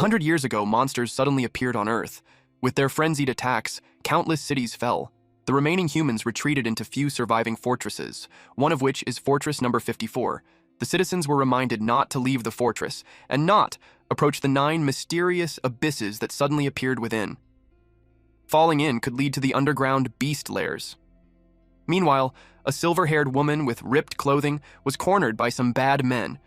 100 years ago, monsters suddenly appeared on Earth. With their frenzied attacks, countless cities fell. The remaining humans retreated into few surviving fortresses, one of which is Fortress number 54. The citizens were reminded not to leave the fortress and not approach the 9 mysterious abysses that suddenly appeared within. Falling in could lead to the underground beast lairs. Meanwhile, a silver-haired woman with ripped clothing was cornered by some bad men.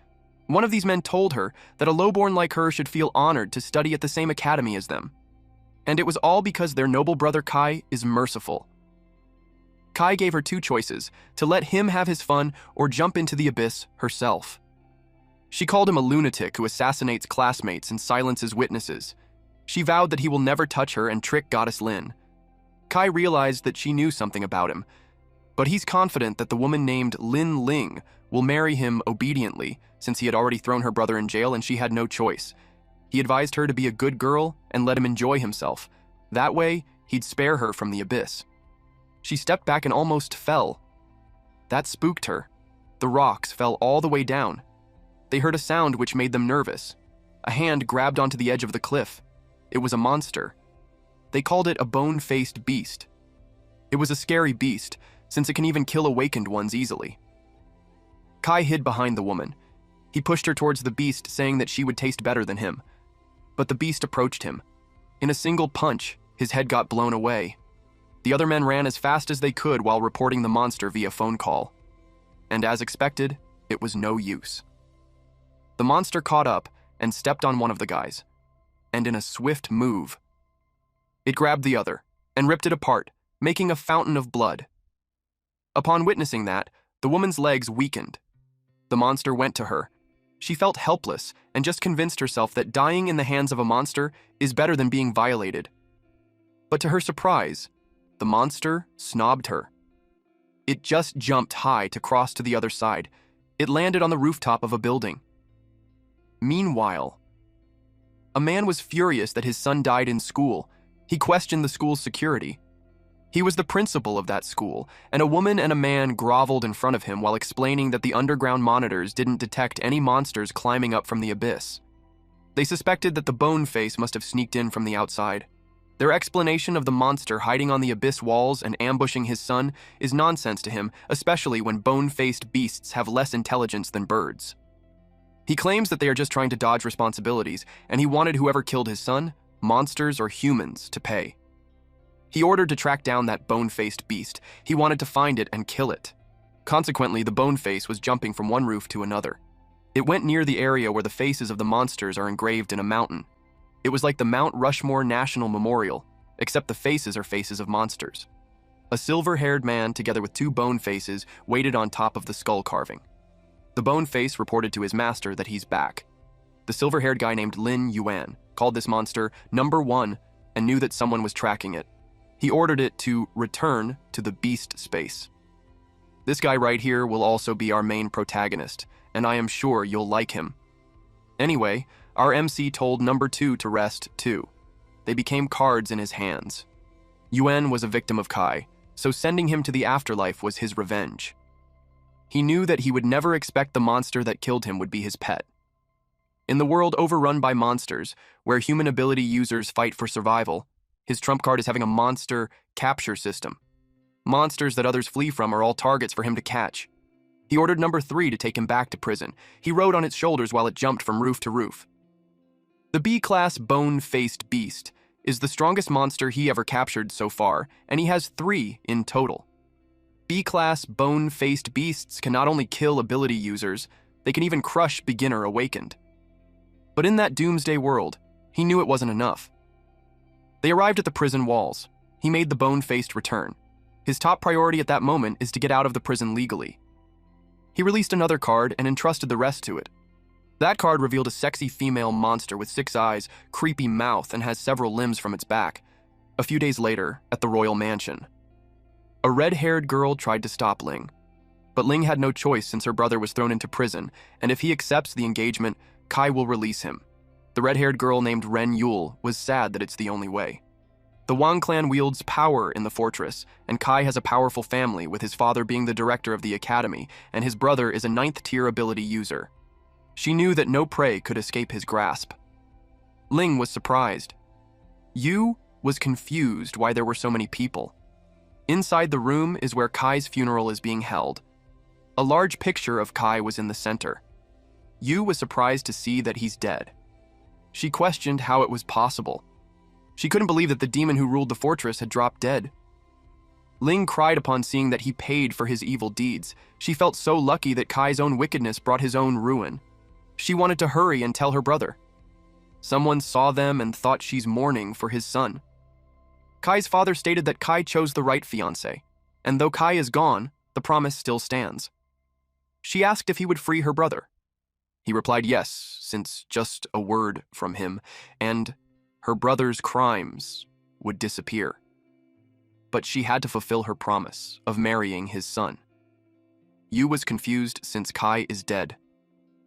One of these men told her that a lowborn like her should feel honored to study at the same academy as them. And it was all because their noble brother Kai is merciful. Kai gave her 2 choices, to let him have his fun or jump into the abyss herself. She called him a lunatic who assassinates classmates and silences witnesses. She vowed that he will never touch her and trick Goddess Lynn. Kai realized that she knew something about him, but he's confident that the woman named Lin Ling will marry him obediently, since he had already thrown her brother in jail and she had no choice. He advised her to be a good girl and let him enjoy himself. That way, he'd spare her from the abyss. She stepped back and almost fell. That spooked her. The rocks fell all the way down. They heard a sound which made them nervous. A hand grabbed onto the edge of the cliff. It was a monster. They called it a bone-faced beast. It was a scary beast, since it can even kill awakened ones easily. Kai hid behind the woman. He pushed her towards the beast, saying that she would taste better than him. But the beast approached him. In a single punch, his head got blown away. The other men ran as fast as they could while reporting the monster via phone call. And as expected, it was no use. The monster caught up and stepped on one of the guys. And in a swift move, it grabbed the other and ripped it apart, making a fountain of blood. Upon witnessing that, the woman's legs weakened. The monster went to her. She felt helpless and just convinced herself that dying in the hands of a monster is better than being violated. But to her surprise, the monster snobbed her. It just jumped high to cross to the other side. It landed on the rooftop of a building. Meanwhile, a man was furious that his son died in school. He questioned the school's security. He was the principal of that school, and a woman and a man groveled in front of him while explaining that the underground monitors didn't detect any monsters climbing up from the abyss. They suspected that the bone face must have sneaked in from the outside. Their explanation of the monster hiding on the abyss walls and ambushing his son is nonsense to him, especially when bone-faced beasts have less intelligence than birds. He claims that they are just trying to dodge responsibilities, and he wanted whoever killed his son, monsters or humans, to pay. He ordered to track down that bone-faced beast. He wanted to find it and kill it. Consequently, the bone face was jumping from one roof to another. It went near the area where the faces of the monsters are engraved in a mountain. It was like the Mount Rushmore National Memorial, except the faces are faces of monsters. A silver-haired man, together with 2 bone faces, waited on top of the skull carving. The bone face reported to his master that he's back. The silver-haired guy named Lynn Yuan called this monster Number 1 and knew that someone was tracking it. He ordered it to return to the beast space. This guy right here will also be our main protagonist, and I am sure you'll like him. Anyway, our MC told Number 2 to rest too. They became cards in his hands. Yuan was a victim of Kai, so sending him to the afterlife was his revenge. He knew that he would never expect the monster that killed him would be his pet. In the world overrun by monsters, where human ability users fight for survival, his trump card is having a monster capture system. Monsters that others flee from are all targets for him to catch. He ordered Number 3 to take him back to prison. He rode on its shoulders while it jumped from roof to roof. The B-class bone-faced beast is the strongest monster he ever captured so far, and he has 3 in total. B-class bone-faced beasts can not only kill ability users, they can even crush beginner awakened. But in that doomsday world, he knew it wasn't enough. They arrived at the prison walls. He made the bone-faced return. His top priority at that moment is to get out of the prison legally. He released another card and entrusted the rest to it. That card revealed a sexy female monster with 6 eyes, creepy mouth, and has several limbs from its back. A few days later, at the royal mansion, a red-haired girl tried to stop Ling. But Ling had no choice since her brother was thrown into prison, and if he accepts the engagement, Kai will release him. The red-haired girl named Ren Yule was sad that it's the only way. The Wong clan wields power in the fortress, and Kai has a powerful family, with his father being the director of the academy, and his brother is a 9th-tier ability user. She knew that no prey could escape his grasp. Ling was surprised. Yu was confused why there were so many people. Inside the room is where Kai's funeral is being held. A large picture of Kai was in the center. Yu was surprised to see that he's dead. She questioned how it was possible. She couldn't believe that the demon who ruled the fortress had dropped dead. Ling cried upon seeing that he paid for his evil deeds. She felt so lucky that Kai's own wickedness brought his own ruin. She wanted to hurry and tell her brother. Someone saw them and thought she's mourning for his son. Kai's father stated that Kai chose the right fiancé, and though Kai is gone, the promise still stands. She asked if he would free her brother. He replied yes, since just a word from him, and her brother's crimes would disappear. But she had to fulfill her promise of marrying his son. Yu was confused since Kai is dead.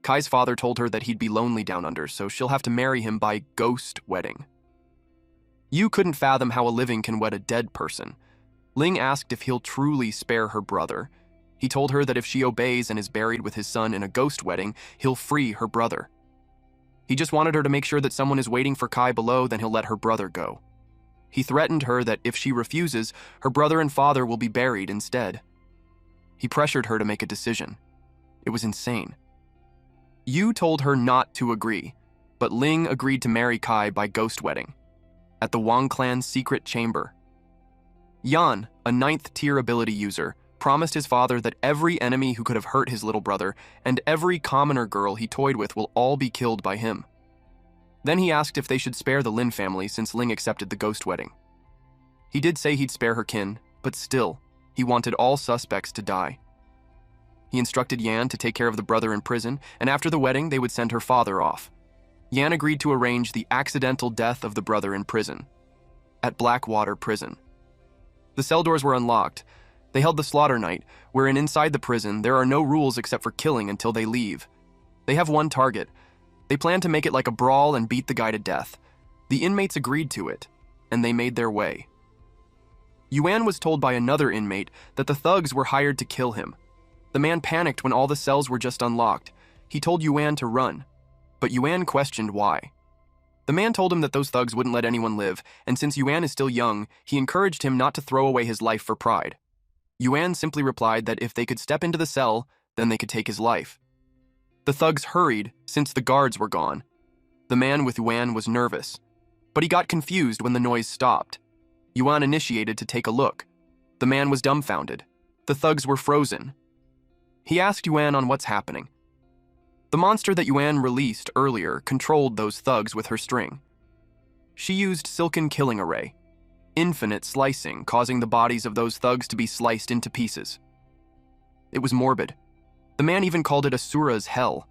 Kai's father told her that he'd be lonely down under, so she'll have to marry him by ghost wedding. Yu couldn't fathom how a living can wed a dead person. Ling asked if he'll truly spare her brother. He told her that if she obeys and is buried with his son in a ghost wedding, he'll free her brother. He just wanted her to make sure that someone is waiting for Kai below, then he'll let her brother go. He threatened her that if she refuses, her brother and father will be buried instead. He pressured her to make a decision. It was insane. Yu told her not to agree, but Ling agreed to marry Kai by ghost wedding at the Wong clan's secret chamber. Yuan, a 9th tier ability user, promised his father that every enemy who could have hurt his little brother and every commoner girl he toyed with will all be killed by him. Then he asked if they should spare the Lin family since Ling accepted the ghost wedding. He did say he'd spare her kin, but still, he wanted all suspects to die. He instructed Yan to take care of the brother in prison, and after the wedding, they would send her father off. Yan agreed to arrange the accidental death of the brother in prison, at Blackwater Prison. The cell doors were unlocked. They held the slaughter night, wherein inside the prison, there are no rules except for killing until they leave. They have one target. They plan to make it like a brawl and beat the guy to death. The inmates agreed to it, and they made their way. Yuan was told by another inmate that the thugs were hired to kill him. The man panicked when all the cells were just unlocked. He told Yuan to run, but Yuan questioned why. The man told him that those thugs wouldn't let anyone live, and since Yuan is still young, he encouraged him not to throw away his life for pride. Yuan simply replied that if they could step into the cell, then they could take his life. The thugs hurried since the guards were gone. The man with Yuan was nervous, but he got confused when the noise stopped. Yuan initiated to take a look. The man was dumbfounded. The thugs were frozen. He asked Yuan on what's happening. The monster that Yuan released earlier controlled those thugs with her string. She used Silken Killing Array, infinite slicing, causing the bodies of those thugs to be sliced into pieces. It was morbid. The man even called it Asura's hell.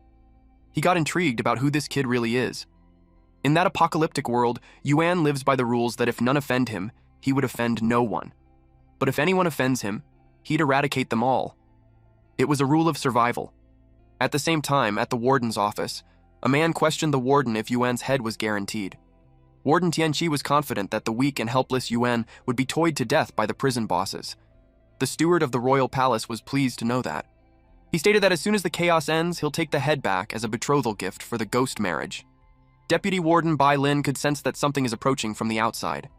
He got intrigued about who this kid really is. In that apocalyptic world, Yuan lives by the rules that if none offend him, he would offend no one. But if anyone offends him, he'd eradicate them all. It was a rule of survival. At the same time, at the warden's office, a man questioned the warden if Yuan's head was guaranteed. Warden Tianqi was confident that the weak and helpless Yuan would be toyed to death by the prison bosses. The steward of the royal palace was pleased to know that. He stated that as soon as the chaos ends, he'll take the head back as a betrothal gift for the ghost marriage. Deputy Warden Bai Lin could sense that something is approaching from the outside.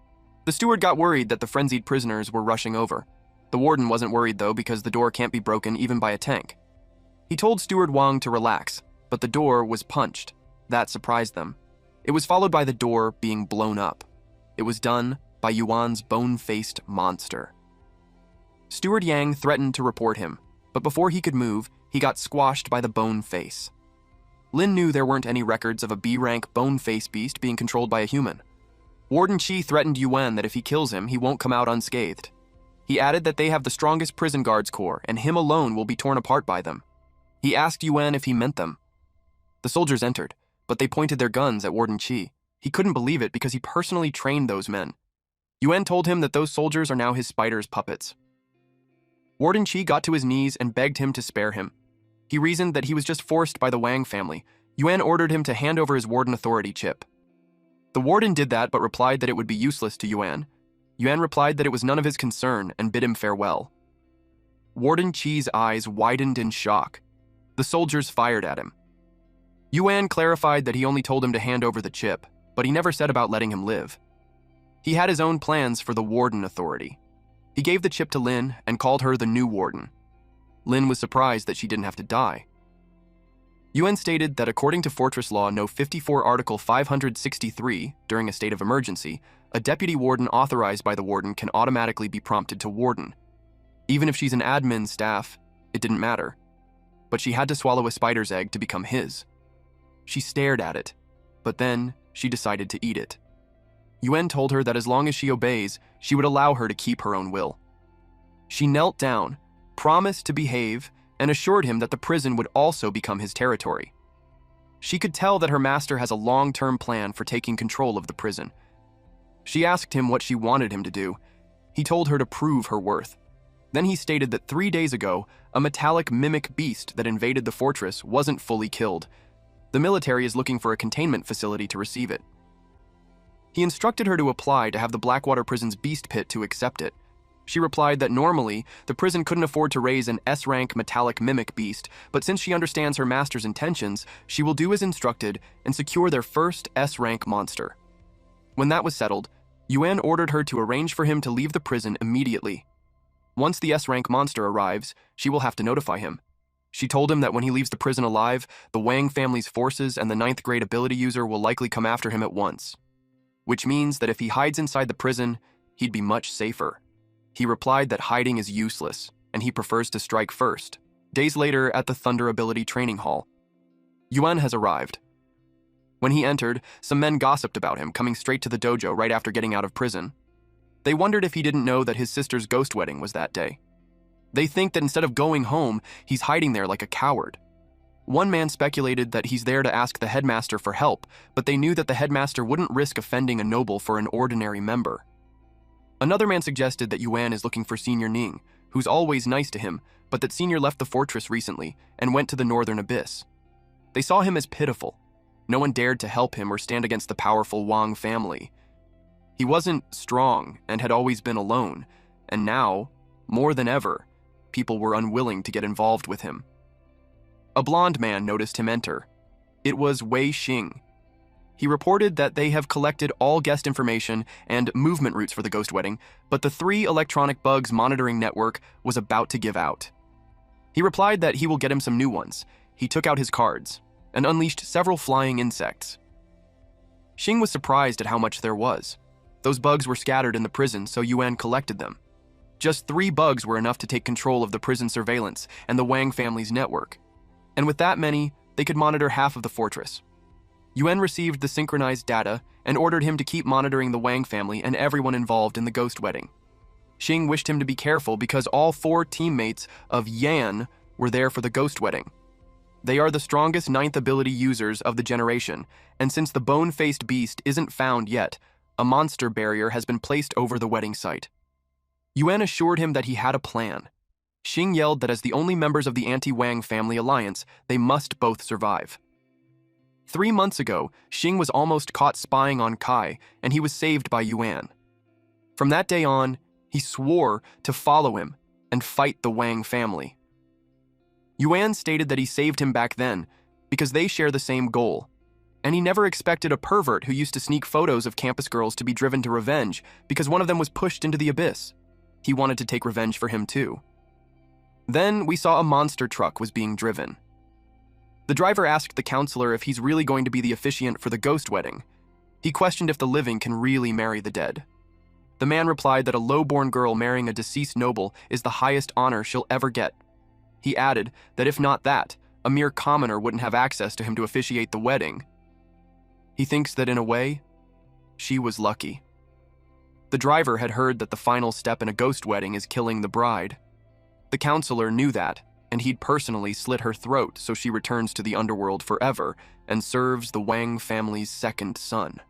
The steward got worried that the frenzied prisoners were rushing over. The warden wasn't worried though because the door can't be broken even by a tank. He told Steward Wong to relax, but the door was punched. That surprised them. It was followed by the door being blown up. It was done by Yuan's bone-faced monster. Steward Yang threatened to report him, but before he could move, he got squashed by the bone face. Lin knew there weren't any records of a B-rank bone-face beast being controlled by a human. Warden Qi threatened Yuan that if he kills him, he won't come out unscathed. He added that they have the strongest prison guards corps, and him alone will be torn apart by them. He asked Yuan if he meant them. The soldiers entered, but they pointed their guns at Warden Qi. He couldn't believe it because he personally trained those men. Yuan told him that those soldiers are now his spider's puppets. Warden Qi got to his knees and begged him to spare him. He reasoned that he was just forced by the Wang family. Yuan ordered him to hand over his warden authority chip. The warden did that but replied that it would be useless to Yuan. Yuan replied that it was none of his concern and bid him farewell. Warden Qi's eyes widened in shock. The soldiers fired at him. Yuan clarified that he only told him to hand over the chip. but he never said about letting him live. He had his own plans for the Warden Authority. He gave the chip to Lynn and called her the new Warden. Lynn was surprised that she didn't have to die. Yuan stated that according to Fortress Law No. 54 Article 563, during a state of emergency, a deputy warden authorized by the warden can automatically be prompted to warden. Even if she's an admin staff, it didn't matter. But she had to swallow a spider's egg to become his. She stared at it, but then she decided to eat it. Yuan told her that as long as she obeys, she would allow her to keep her own will. She knelt down, promised to behave, and assured him that the prison would also become his territory. She could tell that her master has a long-term plan for taking control of the prison. She asked him what she wanted him to do. He told her to prove her worth. Then he stated that 3 days ago, a metallic mimic beast that invaded the fortress wasn't fully killed. The military is looking for a containment facility to receive it. He instructed her to apply to have the Blackwater Prison's beast pit to accept it. She replied that normally, the prison couldn't afford to raise an S-rank metallic mimic beast, but since she understands her master's intentions, she will do as instructed and secure their first S-rank monster. When that was settled, Yuan ordered her to arrange for him to leave the prison immediately. Once the S-rank monster arrives, she will have to notify him. She told him that when he leaves the prison alive, the Wang family's forces and the 9th grade ability user will likely come after him at once. Which means that if he hides inside the prison, he'd be much safer. He replied that hiding is useless, and he prefers to strike first. Days later, at the Thunder Ability Training Hall, Yuan has arrived. When he entered, some men gossiped about him, coming straight to the dojo right after getting out of prison. They wondered if he didn't know that his sister's ghost wedding was that day. They think that instead of going home, he's hiding there like a coward. One man speculated that he's there to ask the headmaster for help, but they knew that the headmaster wouldn't risk offending a noble for an ordinary member. Another man suggested that Yuan is looking for Senior Ning, who's always nice to him, but that Senior left the fortress recently and went to the northern abyss. They saw him as pitiful. No one dared to help him or stand against the powerful Wong family. He wasn't strong and had always been alone, and now, more than ever, people were unwilling to get involved with him. A blonde man noticed him enter. It was Wei Xing. He reported that they have collected all guest information and movement routes for the ghost wedding, but the 3 electronic bugs monitoring network was about to give out. He replied that he will get him some new ones. He took out his cards and unleashed several flying insects. Xing was surprised at how much there was. Those bugs were scattered in the prison, so Yuan collected them. Just 3 bugs were enough to take control of the prison surveillance and the Wang family's network. And with that many, they could monitor half of the fortress. Yuan received the synchronized data and ordered him to keep monitoring the Wang family and everyone involved in the ghost wedding. Xing wished him to be careful because all 4 teammates of Yan were there for the ghost wedding. They are the strongest 9th ability users of the generation, and since the bone-faced beast isn't found yet, a monster barrier has been placed over the wedding site. Yuan assured him that he had a plan. Xing yelled that as the only members of the anti-Wang family alliance, they must both survive. 3 months ago, Xing was almost caught spying on Kai, and he was saved by Yuan. From that day on, he swore to follow him and fight the Wang family. Yuan stated that he saved him back then because they share the same goal, and he never expected a pervert who used to sneak photos of campus girls to be driven to revenge because one of them was pushed into the abyss. He wanted to take revenge for him too. Then we saw a monster truck was being driven. The driver asked the counselor if he's really going to be the officiant for the ghost wedding. He questioned if the living can really marry the dead. The man replied that a low-born girl marrying a deceased noble is the highest honor she'll ever get. He added that if not that, a mere commoner wouldn't have access to him to officiate the wedding. He thinks that in a way, she was lucky. The driver had heard that the final step in a ghost wedding is killing the bride. The counselor knew that, and he'd personally slit her throat so she returns to the underworld forever and serves the Wang family's 2nd son.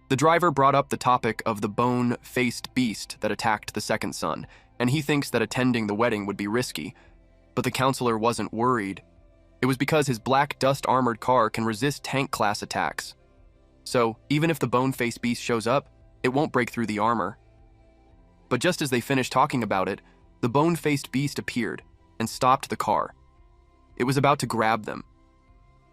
The driver brought up the topic of the bone-faced beast that attacked the 2nd son, and he thinks that attending the wedding would be risky, but the counselor wasn't worried. It was because his black dust-armored car can resist tank-class attacks. So, even if the bone-faced beast shows up, it won't break through the armor. But just as they finished talking about it, the bone-faced beast appeared and stopped the car. It was about to grab them.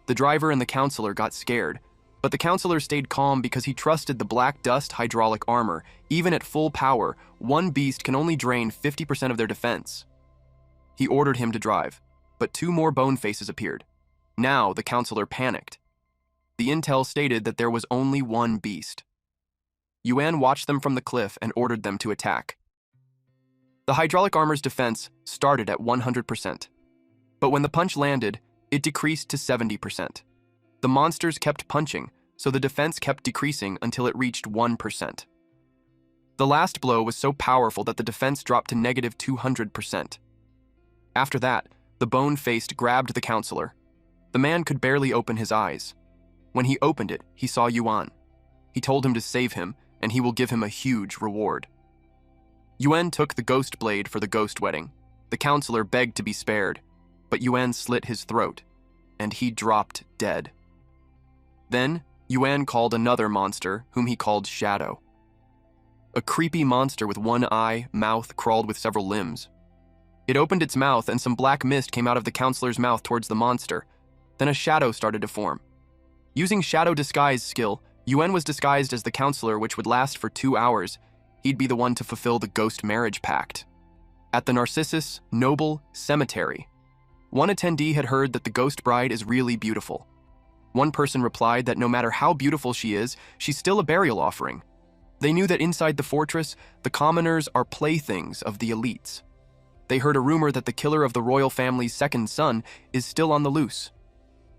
The driver and the counselor got scared, But the counselor stayed calm because he trusted the black dust hydraulic armor. Even at full power, one beast can only drain 50% of their defense. He ordered him to drive, but 2 more bone faces appeared. Now the counselor panicked. The intel stated that there was only one beast. Yuan watched them from the cliff and ordered them to attack. The hydraulic armor's defense started at 100%. But when the punch landed, it decreased to 70%. The monsters kept punching, so the defense kept decreasing until it reached 1%. The last blow was so powerful that the defense dropped to negative 200%. After that, the bone-faced grabbed the counselor. The man could barely open his eyes. When he opened it, he saw Yuan. He told him to save him, and he will give him a huge reward. Yuan took the ghost blade for the ghost wedding. The counselor begged to be spared, but Yuan slit his throat, and he dropped dead. Then, Yuan called another monster, whom he called Shadow. A creepy monster with one eye, mouth crawled with several limbs. It opened its mouth and some black mist came out of the counselor's mouth towards the monster. Then a shadow started to form. Using shadow disguise skill, Yuan was disguised as the counselor, which would last for 2 hours. He'd be the one to fulfill the ghost marriage pact. At the Narcissus Noble Cemetery, one attendee had heard that the ghost bride is really beautiful. One person replied that no matter how beautiful she is, she's still a burial offering. They knew that inside the fortress, the commoners are playthings of the elites. They heard a rumor that the killer of the royal family's second son is still on the loose.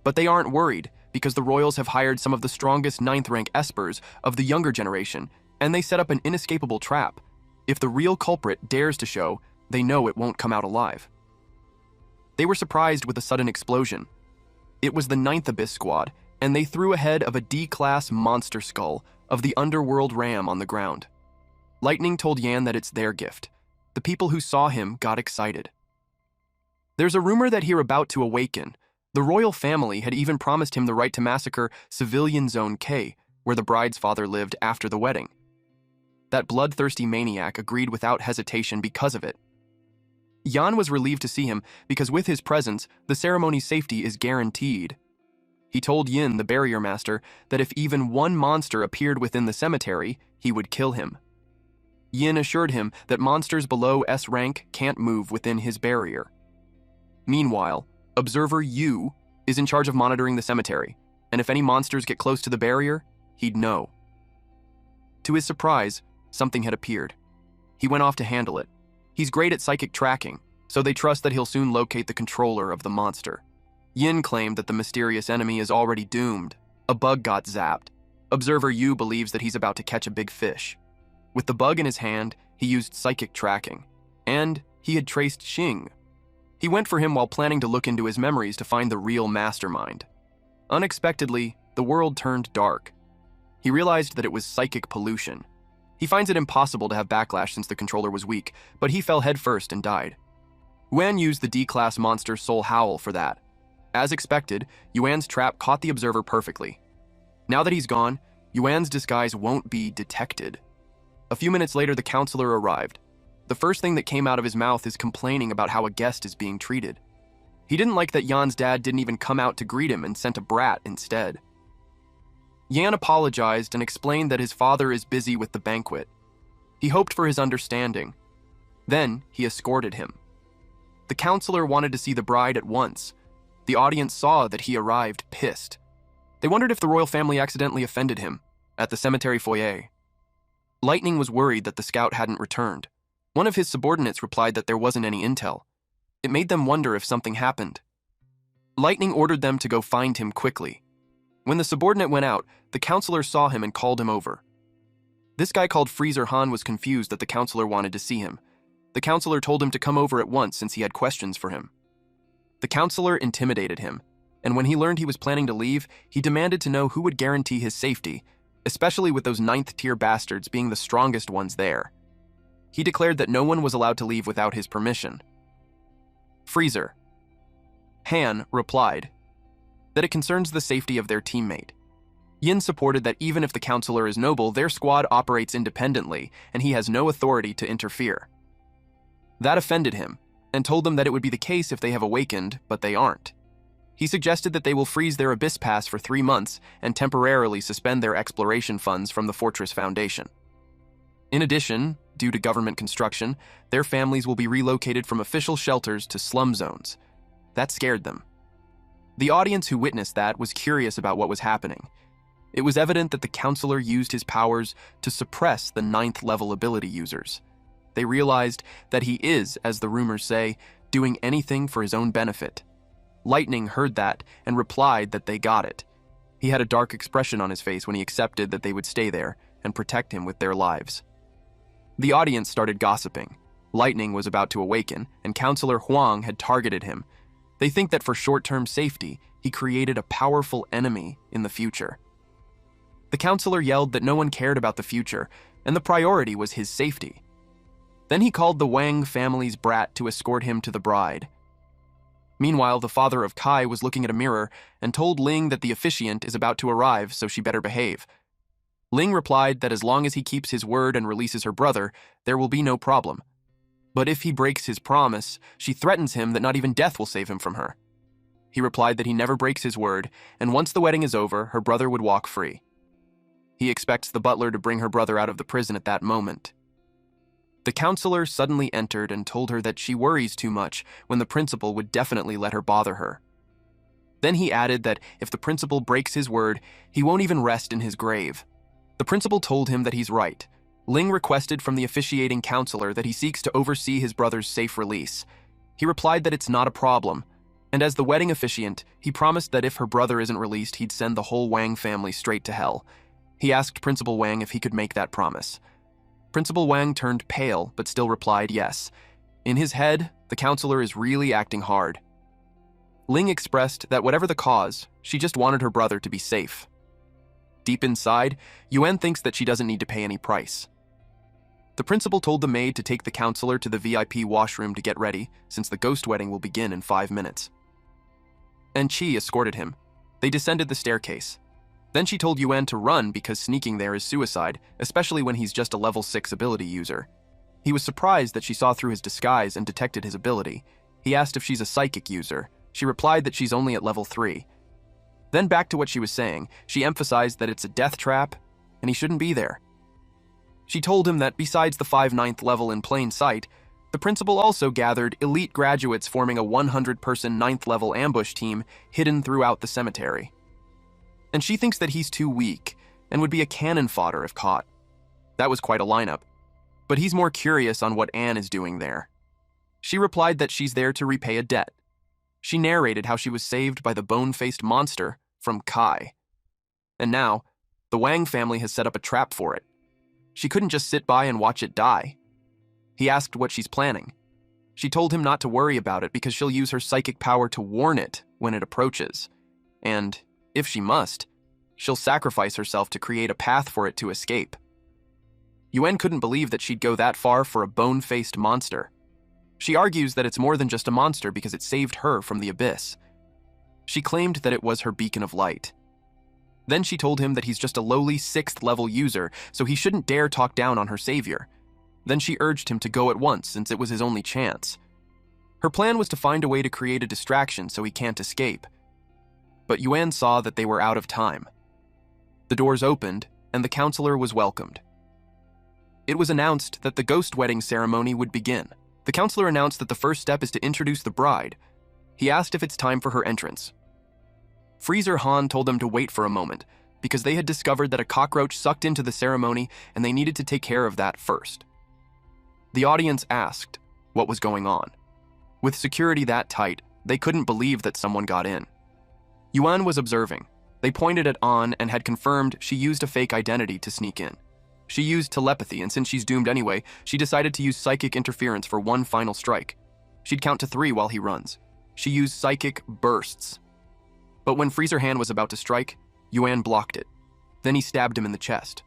But they aren't worried, because the royals have hired some of the strongest 9th-rank espers of the younger generation, and they set up an inescapable trap. If the real culprit dares to show, they know it won't come out alive. They were surprised with a sudden explosion. It was the 9th Abyss Squad, and they threw ahead of a D-class monster skull of the underworld ram on the ground. Lightning told Yan that it's their gift. The people who saw him got excited. There's a rumor that he're about to awaken. The royal family had even promised him the right to massacre Civilian Zone K, where the bride's father lived after the wedding. That bloodthirsty maniac agreed without hesitation because of it. Yan was relieved to see him because with his presence, the ceremony's safety is guaranteed. He told Yin, the barrier master, that if even one monster appeared within the cemetery, he would kill him. Yin assured him that monsters below S rank can't move within his barrier. Meanwhile, Observer Yu is in charge of monitoring the cemetery, and if any monsters get close to the barrier, he'd know. To his surprise, something had appeared. He went off to handle it. He's great at psychic tracking, so they trust that he'll soon locate the controller of the monster. Yin claimed that the mysterious enemy is already doomed. A bug got zapped. Observer Yu believes that he's about to catch a big fish. With the bug in his hand, he used psychic tracking, and he had traced Xing. He went for him while planning to look into his memories to find the real mastermind. Unexpectedly, the world turned dark. He realized that it was psychic pollution. He finds it impossible to have backlash since the controller was weak, but he fell headfirst and died. Yuan used the D-class monster Soul Howl for that. As expected, Yuan's trap caught the observer perfectly. Now that he's gone, Yuan's disguise won't be detected. A few minutes later, the counselor arrived. The first thing that came out of his mouth is complaining about how a guest is being treated. He didn't like that Yan's dad didn't even come out to greet him and sent a brat instead. Yan apologized and explained that his father is busy with the banquet. He hoped for his understanding. Then, he escorted him. The counselor wanted to see the bride at once. The audience saw that he arrived pissed. They wondered if the royal family accidentally offended him at the cemetery foyer. Lightning was worried that the scout hadn't returned. One of his subordinates replied that there wasn't any intel. It made them wonder if something happened. Lightning ordered them to go find him quickly. When the subordinate went out, the counselor saw him and called him over. This guy called Freezer Han was confused that the counselor wanted to see him. The counselor told him to come over at once since he had questions for him. The counselor intimidated him, and when he learned he was planning to leave, he demanded to know who would guarantee his safety, especially with those 9th-tier bastards being the strongest ones there. He declared that no one was allowed to leave without his permission. Freezer Han replied that it concerns the safety of their teammate. Yin supported that even if the counselor is noble, their squad operates independently, and he has no authority to interfere. That offended him, and told them that it would be the case if they have awakened, but they aren't. He suggested that they will freeze their Abyss Pass for 3 months and temporarily suspend their exploration funds from the Fortress Foundation. In addition, due to government construction, their families will be relocated from official shelters to slum zones. That scared them. The audience who witnessed that was curious about what was happening. It was evident that the counselor used his powers to suppress the 9th level ability users. They realized that he is, as the rumors say, doing anything for his own benefit. Lightning heard that and replied that they got it. He had a dark expression on his face when he accepted that they would stay there and protect him with their lives. The audience started gossiping. Lightning was about to awaken, and Counselor Huang had targeted him. They think that for short-term safety, he created a powerful enemy in the future. The counselor yelled that no one cared about the future, and the priority was his safety. Then he called the Wang family's brat to escort him to the bride. Meanwhile, the father of Kai was looking at a mirror and told Ling that the officiant is about to arrive, so she better behave. Ling replied that as long as he keeps his word and releases her brother, there will be no problem. But if he breaks his promise, she threatens him that not even death will save him from her. He replied that he never breaks his word, and once the wedding is over, her brother would walk free. He expects the butler to bring her brother out of the prison at that moment. The counselor suddenly entered and told her that she worries too much when the principal would definitely let her bother her. Then he added that if the principal breaks his word, he won't even rest in his grave. The principal told him that he's right. Ling requested from the officiating counselor that he seeks to oversee his brother's safe release. He replied that it's not a problem, and as the wedding officiant, he promised that if her brother isn't released, he'd send the whole Wang family straight to hell. He asked Principal Wang if he could make that promise. Principal Wang turned pale, but still replied yes. In his head, the counselor is really acting hard. Ling expressed that whatever the cause, she just wanted her brother to be safe. Deep inside, Yuan thinks that she doesn't need to pay any price. The principal told the maid to take the counselor to the VIP washroom to get ready, since the ghost wedding will begin in 5 minutes. And Qi escorted him. They descended the staircase. Then she told Yuan to run because sneaking there is suicide, especially when he's just a level 6 ability user. He was surprised that she saw through his disguise and detected his ability. He asked if she's a psychic user. She replied that she's only at level 3. Then back to what she was saying, she emphasized that it's a death trap and he shouldn't be there. She told him that besides the 5 9th level in plain sight, the principal also gathered elite graduates forming a 100-person 9th level ambush team hidden throughout the cemetery. And she thinks that he's too weak and would be a cannon fodder if caught. That was quite a lineup. But he's more curious on what Anne is doing there. She replied that she's there to repay a debt. She narrated how she was saved by the bone-faced monster from Kai. And now, the Wang family has set up a trap for it. She couldn't just sit by and watch it die. He asked what she's planning. She told him not to worry about it because she'll use her psychic power to warn it when it approaches. And if she must, she'll sacrifice herself to create a path for it to escape. Yuan couldn't believe that she'd go that far for a bone-faced monster. She argues that it's more than just a monster because it saved her from the abyss. She claimed that it was her beacon of light. Then she told him that he's just a lowly 6th level user, so he shouldn't dare talk down on her savior. Then she urged him to go at once since it was his only chance. Her plan was to find a way to create a distraction so he can't escape. But Yuan saw that they were out of time. The doors opened, and the counselor was welcomed. It was announced that the ghost wedding ceremony would begin. The counselor announced that the first step is to introduce the bride. He asked if it's time for her entrance. Freezer Han told them to wait for a moment, because they had discovered that a cockroach sucked into the ceremony and they needed to take care of that first. The audience asked what was going on. With security that tight, they couldn't believe that someone got in. Yuan was observing. They pointed at An and had confirmed she used a fake identity to sneak in. She used telepathy, and since she's doomed anyway, she decided to use psychic interference for one final strike. She'd count to 3 while he runs. She used psychic bursts. But when Freezer Han was about to strike, Yuan blocked it. Then he stabbed him in the chest.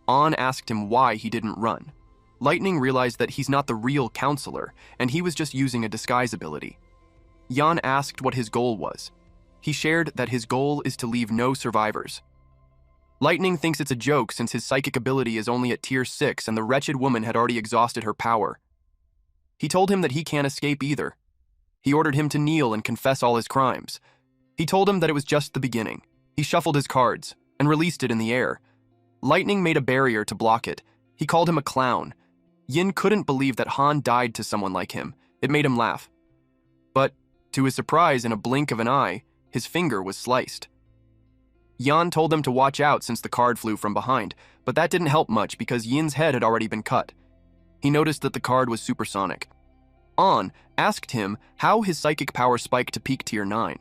An asked him why he didn't run. Lightning realized that he's not the real counselor, and he was just using a disguise ability. Yan asked what his goal was. He shared that his goal is to leave no survivors. Lightning thinks it's a joke since his psychic ability is only at tier 6 and the wretched woman had already exhausted her power. He told him that he can't escape either. He ordered him to kneel and confess all his crimes. He told him that it was just the beginning. He shuffled his cards and released it in the air. Lightning made a barrier to block it. He called him a clown. Yin couldn't believe that Han died to someone like him. It made him laugh. But, to his surprise, in a blink of an eye, his finger was sliced. Yan told them to watch out since the card flew from behind, but that didn't help much because Yin's head had already been cut. He noticed that the card was supersonic. An asked him how his psychic power spiked to peak tier 9.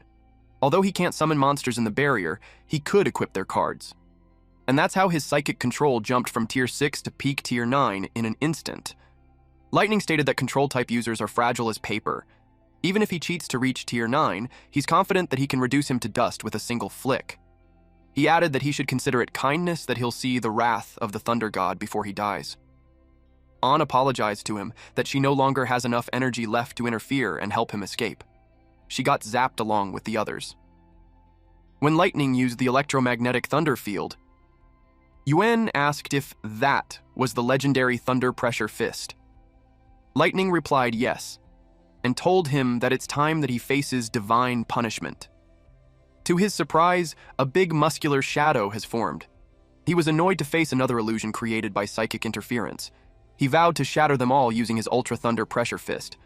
Although he can't summon monsters in the barrier, he could equip their cards. And that's how his psychic control jumped from tier 6 to peak tier 9 in an instant. Lightning stated that control-type users are fragile as paper. Even if he cheats to reach tier 9, he's confident that he can reduce him to dust with a single flick. He added that he should consider it kindness that he'll see the wrath of the Thunder God before he dies. An apologized to him that she no longer has enough energy left to interfere and help him escape. She got zapped along with the others. When Lightning used the electromagnetic thunder field, Yuan asked if that was the legendary Thunder Pressure Fist. Lightning replied yes, and told him that it's time that he faces divine punishment. To his surprise, a big muscular shadow has formed. He was annoyed to face another illusion created by psychic interference. He vowed to shatter them all using his Ultra Thunder Pressure Fist.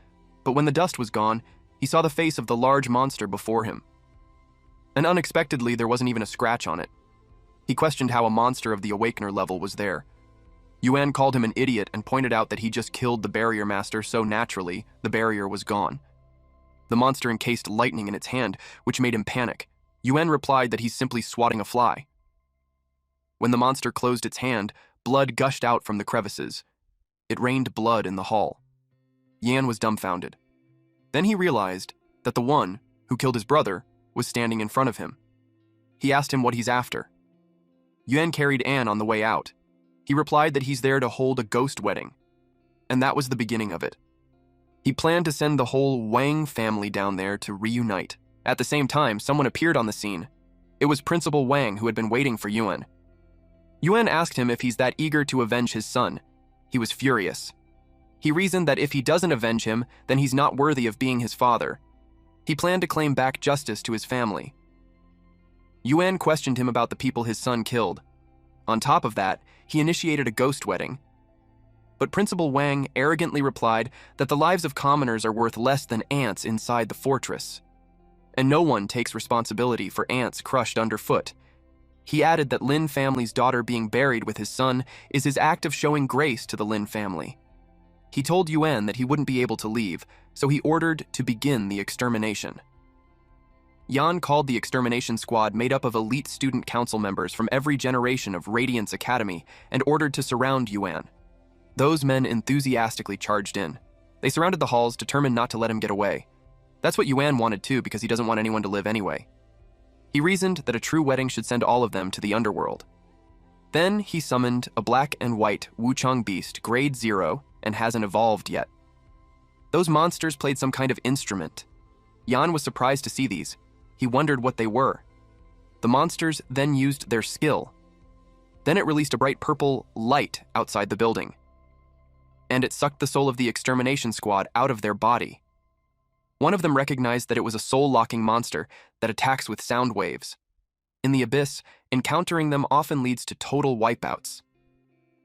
But when the dust was gone, he saw the face of the large monster before him. And unexpectedly, there wasn't even a scratch on it. He questioned how a monster of the Awakener level was there. Yuan called him an idiot and pointed out that he just killed the barrier master so naturally, the barrier was gone. The monster encased lightning in its hand, which made him panic. Yuan replied that he's simply swatting a fly. When the monster closed its hand, blood gushed out from the crevices. It rained blood in the hall. Yan was dumbfounded. Then he realized that the one who killed his brother was standing in front of him. He asked him what he's after. Yuan carried An on the way out. He replied that he's there to hold a ghost wedding. And that was the beginning of it. He planned to send the whole Wang family down there to reunite. At the same time, someone appeared on the scene. It was Principal Wang who had been waiting for Yuan. Yuan asked him if he's that eager to avenge his son. He was furious. He reasoned that if he doesn't avenge him, then he's not worthy of being his father. He planned to claim back justice to his family. Yuan questioned him about the people his son killed. On top of that, he initiated a ghost wedding. But Principal Wang arrogantly replied that the lives of commoners are worth less than ants inside the fortress. And no one takes responsibility for ants crushed underfoot. He added that Lin family's daughter being buried with his son is his act of showing grace to the Lin family. He told Yuan that he wouldn't be able to leave, so he ordered to begin the extermination. Yan called the extermination squad made up of elite student council members from every generation of Radiance Academy and ordered to surround Yuan. Those men enthusiastically charged in. They surrounded the halls, determined not to let him get away. That's what Yuan wanted too, because he doesn't want anyone to live anyway. He reasoned that a true wedding should send all of them to the underworld. Then he summoned a black and white Wuchang beast, grade 0, and hasn't evolved yet. Those monsters played some kind of instrument. Yan was surprised to see these. He wondered what they were. The monsters then used their skill. Then it released a bright purple light outside the building. And it sucked the soul of the extermination squad out of their body. One of them recognized that it was a soul-locking monster that attacks with sound waves. In the abyss, encountering them often leads to total wipeouts.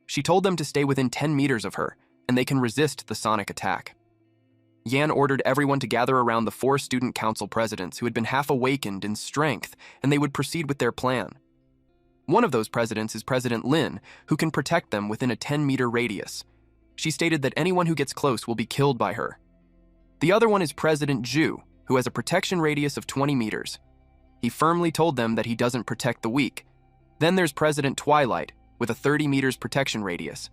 She told them to stay within 10 meters of her, and they can resist the sonic attack. Yan ordered everyone to gather around the 4 student council presidents who had been half awakened in strength, and they would proceed with their plan. One of those presidents is President Lin, who can protect them within a 10-meter radius. She stated that anyone who gets close will be killed by her. The other one is President Zhu, who has a protection radius of 20 meters. He firmly told them that he doesn't protect the weak. Then there's President Twilight, with a 30 meters protection radius.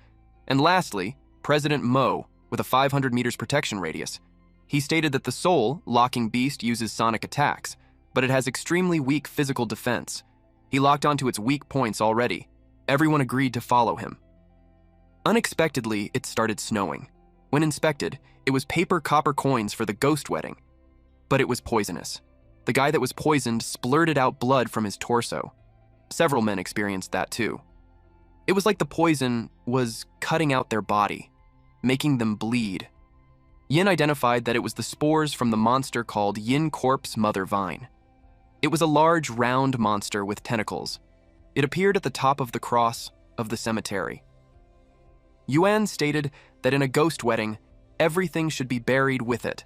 And lastly, President Mo, with a 500 meters protection radius. He stated that the soul-locking beast uses sonic attacks, but it has extremely weak physical defense. He locked onto its weak points already. Everyone agreed to follow him. Unexpectedly, it started snowing. When inspected, it was paper copper coins for the ghost wedding. But it was poisonous. The guy that was poisoned splurted out blood from his torso. Several men experienced that too. It was like the poison was cutting out their body, making them bleed. Yin identified that it was the spores from the monster called Yin Corpse Mother Vine. It was a large, round monster with tentacles. It appeared at the top of the cross of the cemetery. Yuan stated that in a ghost wedding, everything should be buried with it.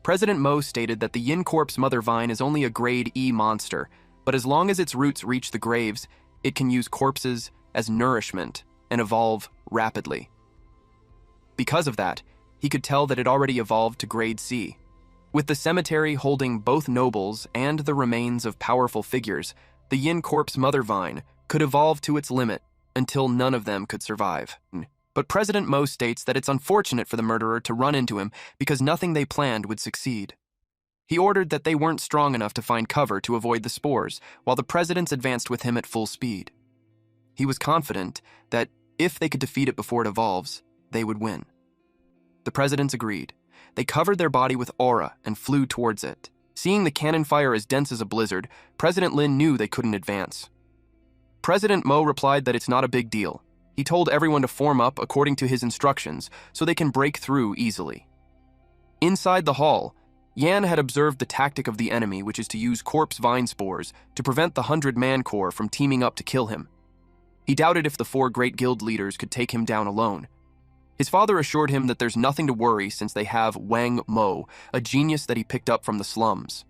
President Mo stated that the Yin Corpse Mother Vine is only a grade E monster, but as long as its roots reach the graves, it can use corpses as nourishment and evolve rapidly. Because of that, he could tell that it already evolved to grade C. With the cemetery holding both nobles and the remains of powerful figures, the Yin Corpse Mother Vine could evolve to its limit until none of them could survive. But President Mo states that it's unfortunate for the murderer to run into him because nothing they planned would succeed. He ordered that they weren't strong enough to find cover to avoid the spores, while the presidents advanced with him at full speed. He was confident that if they could defeat it before it evolves, they would win. The presidents agreed. They covered their body with aura and flew towards it. Seeing the cannon fire as dense as a blizzard, President Lin knew they couldn't advance. President Mo replied that it's not a big deal. He told everyone to form up according to his instructions so they can break through easily. Inside the hall, Yan had observed the tactic of the enemy, which is to use corpse vine spores to prevent the 100-man corps from teaming up to kill him. He doubted if the 4 great guild leaders could take him down alone. His father assured him that there's nothing to worry since they have Wang Mo, a genius that he picked up from the slums.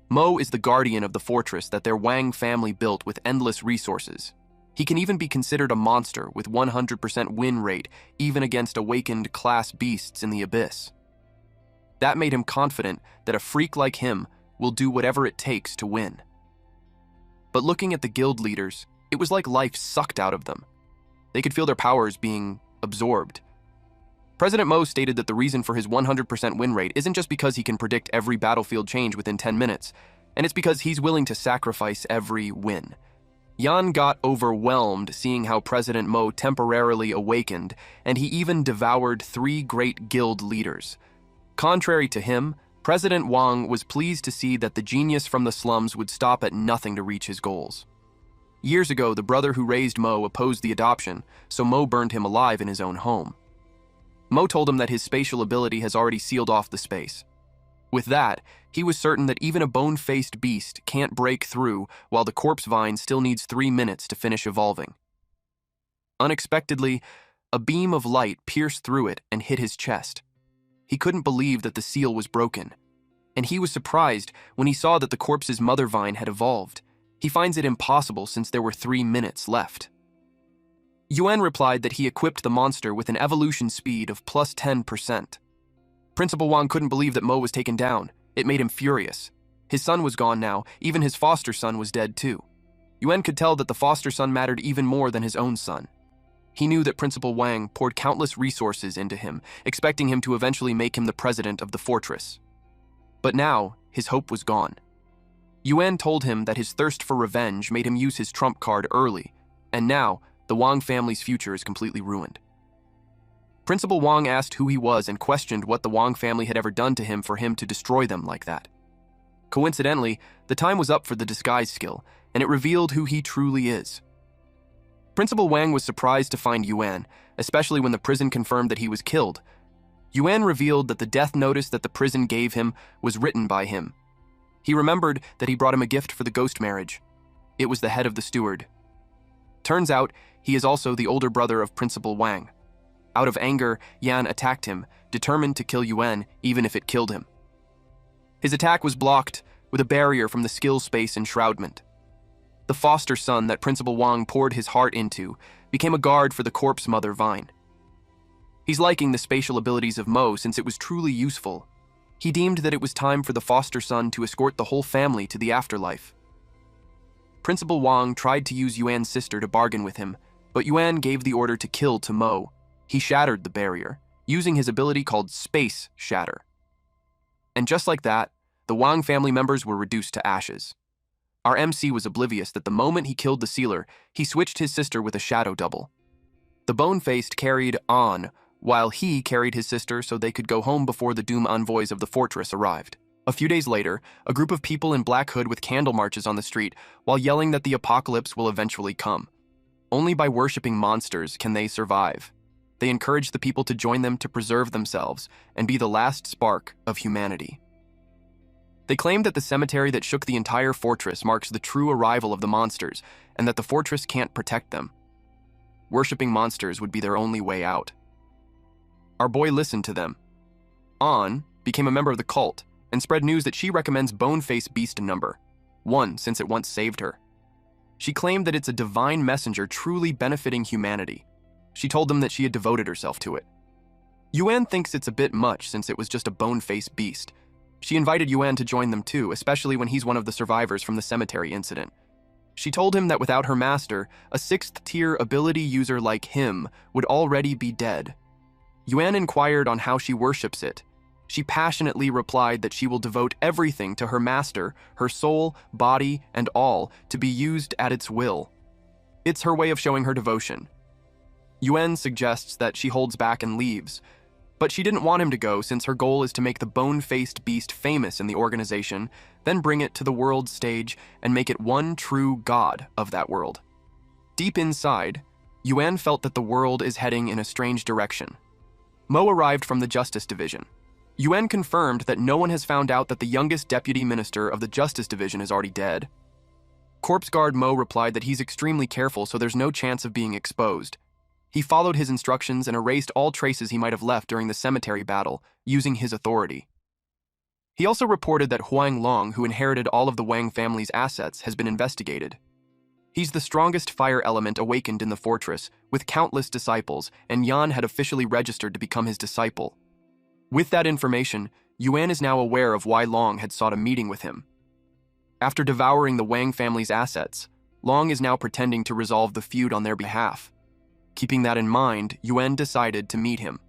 Mo is the guardian of the fortress that their Wang family built with endless resources. He can even be considered a monster with 100% win rate, even against awakened class beasts in the abyss. That made him confident that a freak like him will do whatever it takes to win. But looking at the guild leaders, it was like life sucked out of them. They could feel their powers being absorbed. President Mo stated that the reason for his 100% win rate isn't just because he can predict every battlefield change within 10 minutes, and it's because he's willing to sacrifice every win. Yan got overwhelmed seeing how President Mo temporarily awakened, and he even devoured 3 great guild leaders. Contrary to him, President Wong was pleased to see that the genius from the slums would stop at nothing to reach his goals. Years ago, the brother who raised Mo opposed the adoption, so Mo burned him alive in his own home. Mo told him that his spatial ability has already sealed off the space. With that, he was certain that even a bone-faced beast can't break through while the corpse vine still needs 3 minutes to finish evolving. Unexpectedly, a beam of light pierced through it and hit his chest. He couldn't believe that the seal was broken, and he was surprised when he saw that the corpse's mother vine had evolved. He finds it impossible since there were 3 minutes left. Yuan replied that he equipped the monster with an evolution speed of plus 10%. Principal Wong couldn't believe that Mo was taken down. It made him furious. His son was gone now, even his foster son was dead too. Yuan could tell that the foster son mattered even more than his own son. He knew that Principal Wang poured countless resources into him, expecting him to eventually make him the president of the fortress. But now, his hope was gone. Yuan told him that his thirst for revenge made him use his trump card early, and now, the Wang family's future is completely ruined. Principal Wang asked who he was and questioned what the Wang family had ever done to him for him to destroy them like that. Coincidentally, the time was up for the disguise skill, and it revealed who he truly is. Principal Wang was surprised to find Yuan, especially when the prison confirmed that he was killed. Yuan revealed that the death notice that the prison gave him was written by him. He remembered that he brought him a gift for the ghost marriage. It was the head of the steward. Turns out, he is also the older brother of Principal Wang. Out of anger, Yan attacked him, determined to kill Yuan even if it killed him. His attack was blocked with a barrier from the skill space enshroudment. The foster son that Principal Wang poured his heart into became a guard for the corpse mother vine. He's liking the spatial abilities of Mo since it was truly useful. He deemed that it was time for the foster son to escort the whole family to the afterlife. Principal Wang tried to use Yuan's sister to bargain with him, but Yuan gave the order to kill to Mo. He shattered the barrier, using his ability called Space Shatter. And just like that, the Wang family members were reduced to ashes. Our MC was oblivious that the moment he killed the sealer, he switched his sister with a shadow double. The Bone-Faced carried on, while he carried his sister so they could go home before the doom envoys of the fortress arrived. A few days later, a group of people in black hood with candle marches on the street while yelling that the apocalypse will eventually come. Only by worshipping monsters can they survive. They encourage the people to join them to preserve themselves and be the last spark of humanity. They claimed that the cemetery that shook the entire fortress marks the true arrival of the monsters, and that the fortress can't protect them. Worshipping monsters would be their only way out. Our boy listened to them. An became a member of the cult and spread news that she recommends Boneface Beast number 1 since it once saved her. She claimed that it's a divine messenger truly benefiting humanity. She told them that she had devoted herself to it. Yuan thinks it's a bit much since it was just a bone-faced beast. She invited Yuan to join them too, especially when he's one of the survivors from the cemetery incident. She told him that without her master, a 6th-tier ability user like him would already be dead. Yuan inquired on how she worships it. She passionately replied that she will devote everything to her master, her soul, body, and all, to be used at its will. It's her way of showing her devotion. Yuan suggests that she holds back and leaves, but she didn't want him to go since her goal is to make the bone-faced beast famous in the organization, then bring it to the world stage and make it one true god of that world. Deep inside, Yuan felt that the world is heading in a strange direction. Mo arrived from the Justice Division. Yuan confirmed that no one has found out that the youngest deputy minister of the Justice Division is already dead. Corpse Guard Mo replied that he's extremely careful so there's no chance of being exposed. He followed his instructions and erased all traces he might have left during the cemetery battle, using his authority. He also reported that Huang, who inherited all of the Wang family's assets, has been investigated. He's the strongest fire element awakened in the fortress, with countless disciples, and Yan had officially registered to become his disciple. With that information, Yuan is now aware of why Long had sought a meeting with him. After devouring the Wang family's assets, Long is now pretending to resolve the feud on their behalf. Keeping that in mind, Yuan decided to meet him.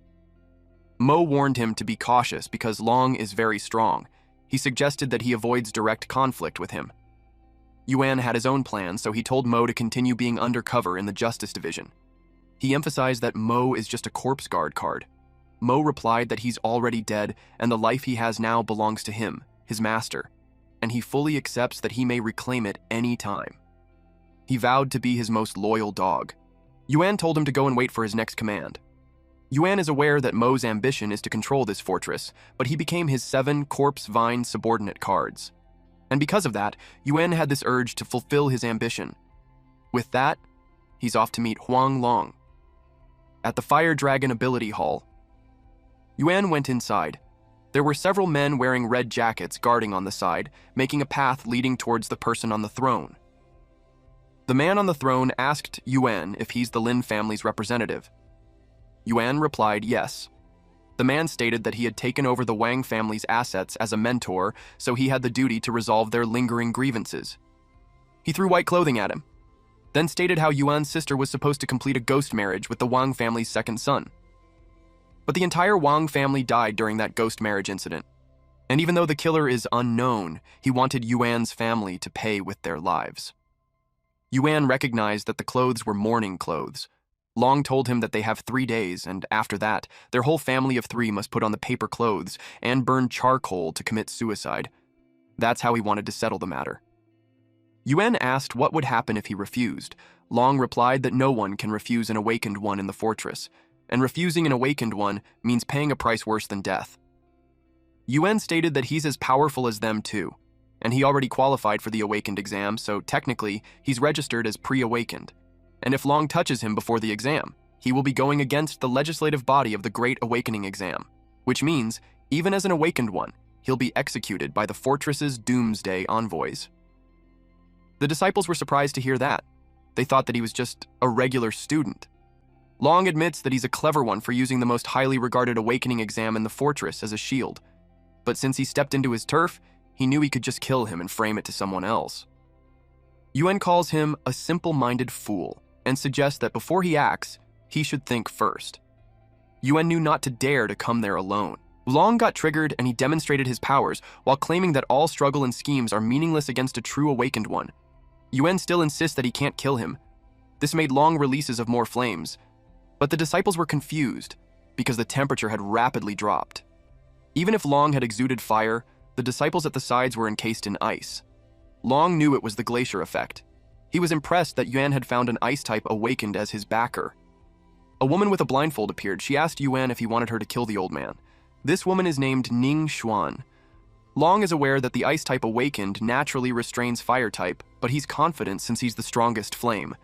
Mo warned him to be cautious because Long is very strong. He suggested that he avoids direct conflict with him. Yuan had his own plans, so he told Mo to continue being undercover in the Justice Division. He emphasized that Mo is just a corpse guard card. Mo replied that he's already dead and the life he has now belongs to him, his master, and he fully accepts that he may reclaim it any time. He vowed to be his most loyal dog. Yuan told him to go and wait for his next command. Yuan is aware that Mo's ambition is to control this fortress, but he became his 7 Corpse Vine subordinate cards. And because of that, Yuan had this urge to fulfill his ambition. With that, he's off to meet Huang. At the Fire Dragon Ability Hall, Yuan went inside. There were several men wearing red jackets guarding on the side, making a path leading towards the person on the throne. The man on the throne asked Yuan if he's the Lin family's representative. Yuan replied yes. The man stated that he had taken over the Wang family's assets as a mentor, so he had the duty to resolve their lingering grievances. He threw white clothing at him, then stated how Yuan's sister was supposed to complete a ghost marriage with the Wang family's second son. But the entire Wang family died during that ghost marriage incident, and even though the killer is unknown, he wanted Yuan's family to pay with their lives. Yuan recognized that the clothes were mourning clothes. Long told him that they have 3 days, and after that, their whole family of 3 must put on the paper clothes and burn charcoal to commit suicide. That's how he wanted to settle the matter. Yuan asked what would happen if he refused. Long replied that no one can refuse an awakened one in the fortress, and refusing an awakened one means paying a price worse than death. Yuan stated that he's as powerful as them too, and he already qualified for the awakened exam, so technically, he's registered as pre-awakened. And if Long touches him before the exam, he will be going against the legislative body of the Great Awakening exam, which means, even as an awakened one, he'll be executed by the fortress's doomsday envoys. The disciples were surprised to hear that. They thought that he was just a regular student. Long admits that he's a clever one for using the most highly regarded awakening exam in the fortress as a shield, but since he stepped into his turf, he knew he could just kill him and frame it to someone else. Yuan calls him a simple-minded fool and suggests that before he acts, he should think first. Yuan knew not to dare to come there alone. Long got triggered and he demonstrated his powers while claiming that all struggle and schemes are meaningless against a true awakened one. Yuan still insists that he can't kill him. This made long releases of more flames, but the disciples were confused because the temperature had rapidly dropped. Even if Long had exuded fire, the disciples at the sides were encased in ice. Long knew it was the glacier effect. He was impressed that Yuan had found an ice type awakened as his backer. A woman with a blindfold appeared. She asked Yuan if he wanted her to kill the old man. This woman is named Ning Xuan. Long is aware that the ice type awakened naturally restrains fire type, but he's confident since he's the strongest flame,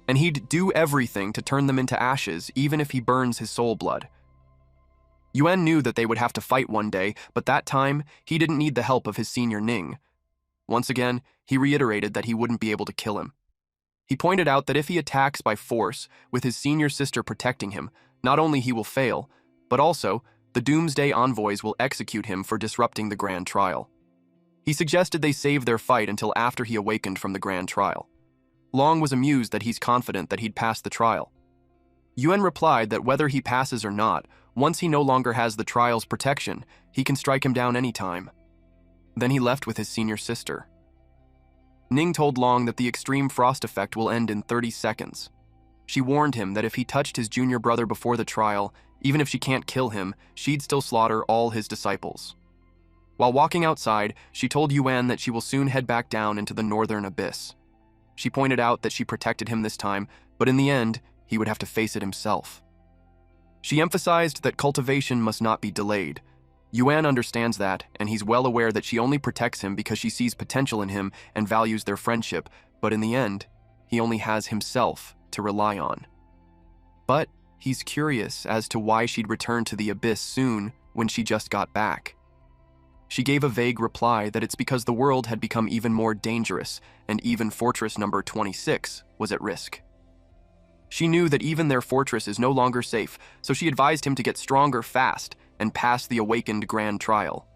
and he'd do everything to turn them into ashes even if he burns his soul blood. Yuan knew that they would have to fight one day, but that time, he didn't need the help of his senior Ning. Once again, he reiterated that he wouldn't be able to kill him. He pointed out that if he attacks by force, with his senior sister protecting him, not only he will fail, but also, the Doomsday Envoys will execute him for disrupting the Grand Trial. He suggested they save their fight until after he awakened from the Grand Trial. Long was amused that he's confident that he'd pass the trial. Yuan replied that whether he passes or not, once he no longer has the trial's protection, he can strike him down anytime. Then he left with his senior sister. Ning told Long that the extreme frost effect will end in 30 seconds. She warned him that if he touched his junior brother before the trial, even if she can't kill him, she'd still slaughter all his disciples. While walking outside, she told Yuan that she will soon head back down into the northern abyss. She pointed out that she protected him this time, but in the end, he would have to face it himself. She emphasized that cultivation must not be delayed. Yuan understands that, and he's well aware that she only protects him because she sees potential in him and values their friendship, but in the end, he only has himself to rely on. But he's curious as to why she'd return to the abyss soon when she just got back. She gave a vague reply that it's because the world had become even more dangerous, and even Fortress number 26 was at risk. She knew that even their fortress is no longer safe, so she advised him to get stronger fast and pass the awakened Grand Trial.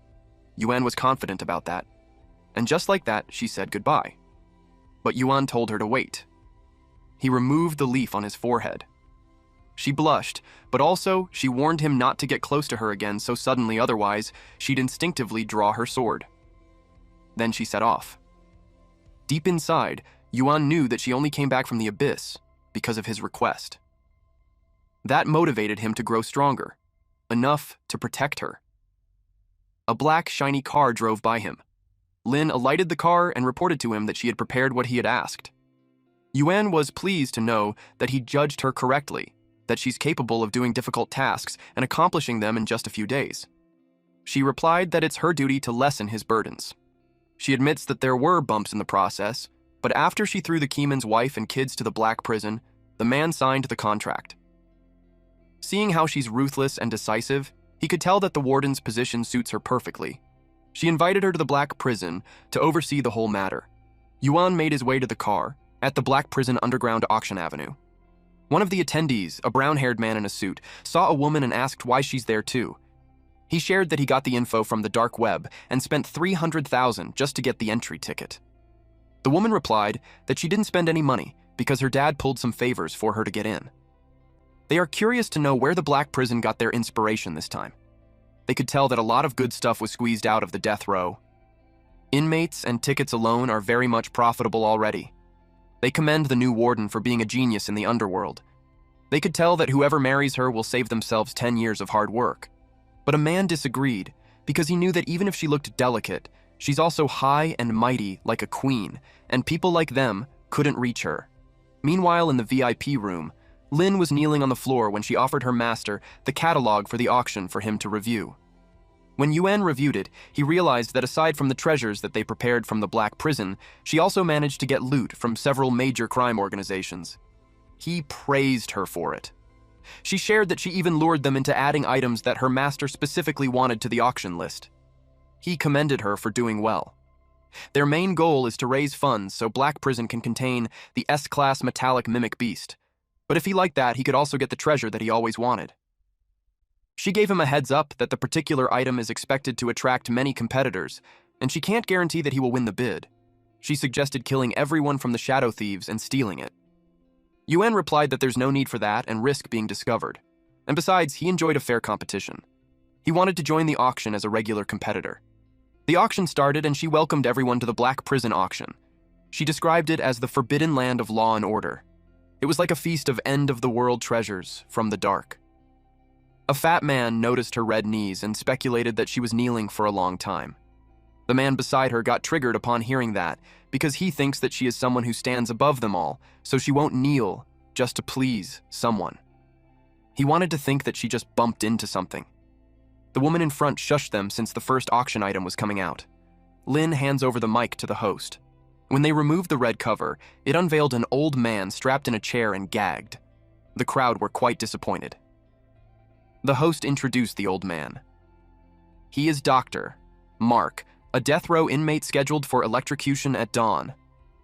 Yuan was confident about that, and just like that, she said goodbye. But Yuan told her to wait. He removed the leaf on his forehead. She blushed, but also she warned him not to get close to her again so suddenly, otherwise she'd instinctively draw her sword. Then she set off. Deep inside, Yuan knew that she only came back from the abyss because of his request. That motivated him to grow stronger, enough to protect her. A black, shiny car drove by him. Lynn alighted the car and reported to him that she had prepared what he had asked. Yuan was pleased to know that he judged her correctly, that she's capable of doing difficult tasks and accomplishing them in just a few days. She replied that it's her duty to lessen his burdens. She admits that there were bumps in the process, but after she threw the Keeman's wife and kids to the black prison, the man signed the contract. Seeing how she's ruthless and decisive, he could tell that the warden's position suits her perfectly. She invited her to the black prison to oversee the whole matter. Yuan made his way to the car at the black prison underground auction avenue. One of the attendees, a brown-haired man in a suit, saw a woman and asked why she's there too. He shared that he got the info from the dark web and spent $300,000 just to get the entry ticket. The woman replied that she didn't spend any money because her dad pulled some favors for her to get in. They are curious to know where the black prison got their inspiration this time. They could tell that a lot of good stuff was squeezed out of the death row. Inmates and tickets alone are very much profitable already. They commend the new warden for being a genius in the underworld. They could tell that whoever marries her will save themselves 10 years of hard work. But a man disagreed because he knew that even if she looked delicate, she's also high and mighty like a queen, and people like them couldn't reach her. Meanwhile, in the VIP room, Lynn was kneeling on the floor when she offered her master the catalog for the auction for him to review. When Yuan reviewed it, he realized that aside from the treasures that they prepared from the black prison, she also managed to get loot from several major crime organizations. He praised her for it. She shared that she even lured them into adding items that her master specifically wanted to the auction list. He commended her for doing well. Their main goal is to raise funds so Black Prison can contain the S-class metallic mimic beast. But if he liked that, he could also get the treasure that he always wanted. She gave him a heads up that the particular item is expected to attract many competitors, and she can't guarantee that he will win the bid. She suggested killing everyone from the Shadow Thieves and stealing it. Yuan replied that there's no need for that and risk being discovered. And besides, he enjoyed a fair competition. He wanted to join the auction as a regular competitor. The auction started and she welcomed everyone to the Black Prison auction. She described it as the forbidden land of law and order. It was like a feast of end-of-the-world treasures from the dark. A fat man noticed her red knees and speculated that she was kneeling for a long time. The man beside her got triggered upon hearing that because he thinks that she is someone who stands above them all, so she won't kneel just to please someone. He wanted to think that she just bumped into something. The woman in front shushed them since the first auction item was coming out. Lynn hands over the mic to the host. When they removed the red cover, it unveiled an old man strapped in a chair and gagged. The crowd were quite disappointed. The host introduced the old man. He is Dr. Mark, a death row inmate scheduled for electrocution at dawn.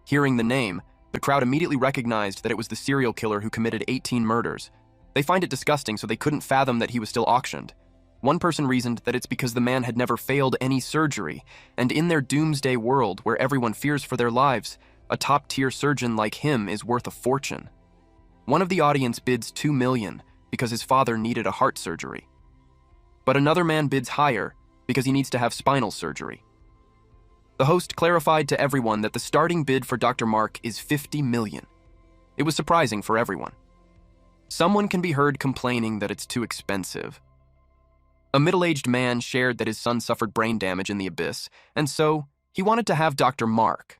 Hearing the name, the crowd immediately recognized that it was the serial killer who committed 18 murders. They find it disgusting, so they couldn't fathom that he was still auctioned. One person reasoned that it's because the man had never failed any surgery, and in their doomsday world where everyone fears for their lives, a top-tier surgeon like him is worth a fortune. One of the audience bids $2 million because his father needed a heart surgery. But another man bids higher because he needs to have spinal surgery. The host clarified to everyone that the starting bid for Dr. Mark is $50 million. It was surprising for everyone. Someone can be heard complaining that it's too expensive. A middle-aged man shared that his son suffered brain damage in the abyss, and so he wanted to have Dr. Mark.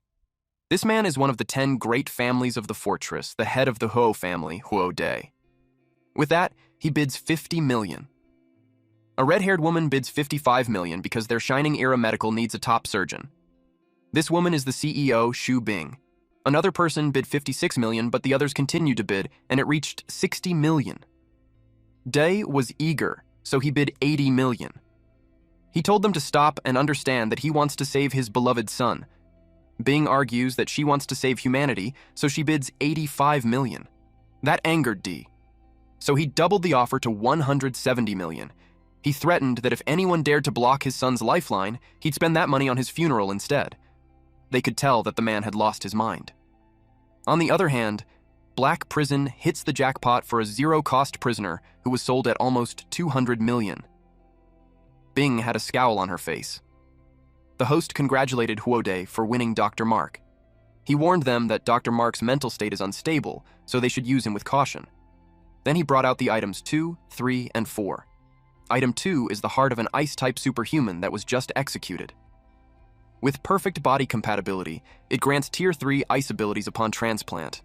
This man is one of the 10 great families of the fortress, the head of the Huo family, Huo Day. With that, he bids $50 million. A red-haired woman bids $55 million because their Shining Era Medical needs a top surgeon. This woman is the CEO, Shu Bing. Another person bid $56 million, but the others continued to bid, and it reached $60 million. Day was eager, so he bid $80 million. He told them to stop and understand that he wants to save his beloved son. Bing argues that she wants to save humanity, so she bids $85 million. That angered D. So he doubled the offer to $170 million. He threatened that if anyone dared to block his son's lifeline, he'd spend that money on his funeral instead. They could tell that the man had lost his mind. On the other hand, Black Prison hits the jackpot for a zero-cost prisoner who was sold at almost $200 million. Bing had a scowl on her face. The host congratulated Huode for winning Dr. Mark. He warned them that Dr. Mark's mental state is unstable, so they should use him with caution. Then he brought out the items 2, 3, and 4. Item 2 is the heart of an ice-type superhuman that was just executed. With perfect body compatibility, it grants Tier 3 ice abilities upon transplant.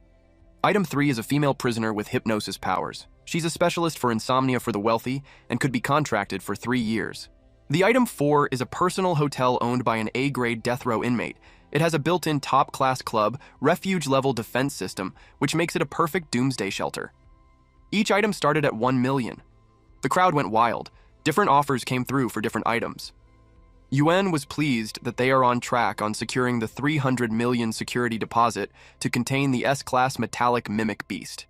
Item 3 is a female prisoner with hypnosis powers. She's a specialist for insomnia for the wealthy and could be contracted for 3 years. The item 4 is a personal hotel owned by an A-grade death row inmate. It has a built-in top-class club, refuge-level defense system, which makes it a perfect doomsday shelter. Each item started at $1 million. The crowd went wild. Different offers came through for different items. Yuan was pleased that they are on track on securing the $300 million security deposit to contain the S-class metallic mimic beast.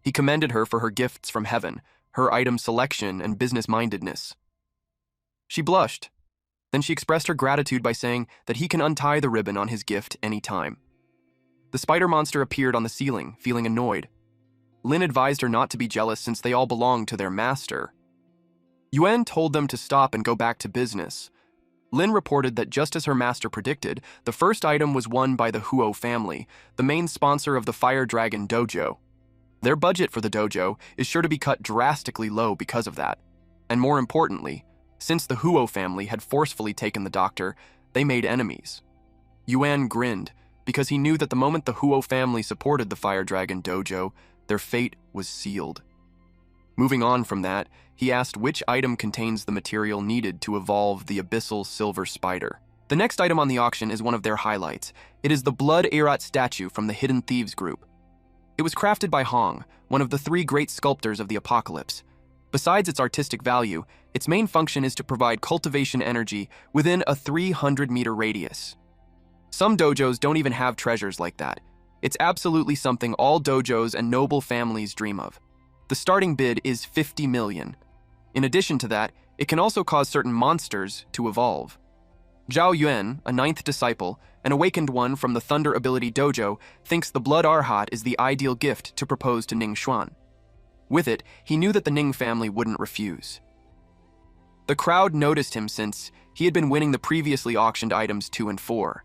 He commended her for her gifts from heaven, her item selection, and business-mindedness. She blushed. Then she expressed her gratitude by saying that he can untie the ribbon on his gift any time. The spider monster appeared on the ceiling, feeling annoyed. Lynn advised her not to be jealous since they all belonged to their master. Yuan told them to stop and go back to business. Lynn reported that just as her master predicted, the first item was won by the Huo family, the main sponsor of the Fire Dragon Dojo. Their budget for the dojo is sure to be cut drastically low because of that. And more importantly, since the Huo family had forcefully taken the doctor, they made enemies. Yuan grinned because he knew that the moment the Huo family supported the Fire Dragon Dojo, their fate was sealed. Moving on from that, he asked which item contains the material needed to evolve the abyssal silver spider. The next item on the auction is one of their highlights. It is the Blood Arat statue from the Hidden Thieves group. It was crafted by Huang, one of the 3 great sculptors of the apocalypse. Besides its artistic value, its main function is to provide cultivation energy within a 300-meter radius. Some dojos don't even have treasures like that. It's absolutely something all dojos and noble families dream of. The starting bid is $50 million. In addition to that, it can also cause certain monsters to evolve. Zhao Yuan, a 9th disciple, an awakened one from the Thunder Ability Dojo, thinks the Blood Arhat is the ideal gift to propose to Ning Xuan. With it, he knew that the Ning family wouldn't refuse. The crowd noticed him since he had been winning the previously auctioned items 2 and 4.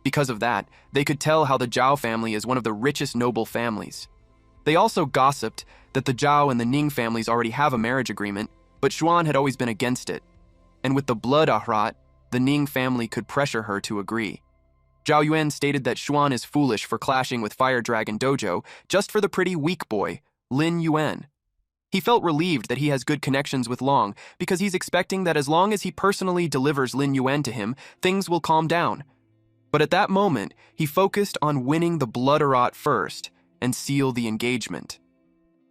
Because of that, they could tell how the Zhao family is one of the richest noble families. They also gossiped that the Zhao and the Ning families already have a marriage agreement, but Xuan had always been against it. And with the Blood Ahrat, the Ning family could pressure her to agree. Zhao Yuan stated that Xuan is foolish for clashing with Fire Dragon Dojo just for the pretty weak boy, Lynn Yuan. He felt relieved that he has good connections with Long because he's expecting that as long as he personally delivers Lynn Yuan to him, things will calm down. But at that moment, he focused on winning the Blooderot first and seal the engagement.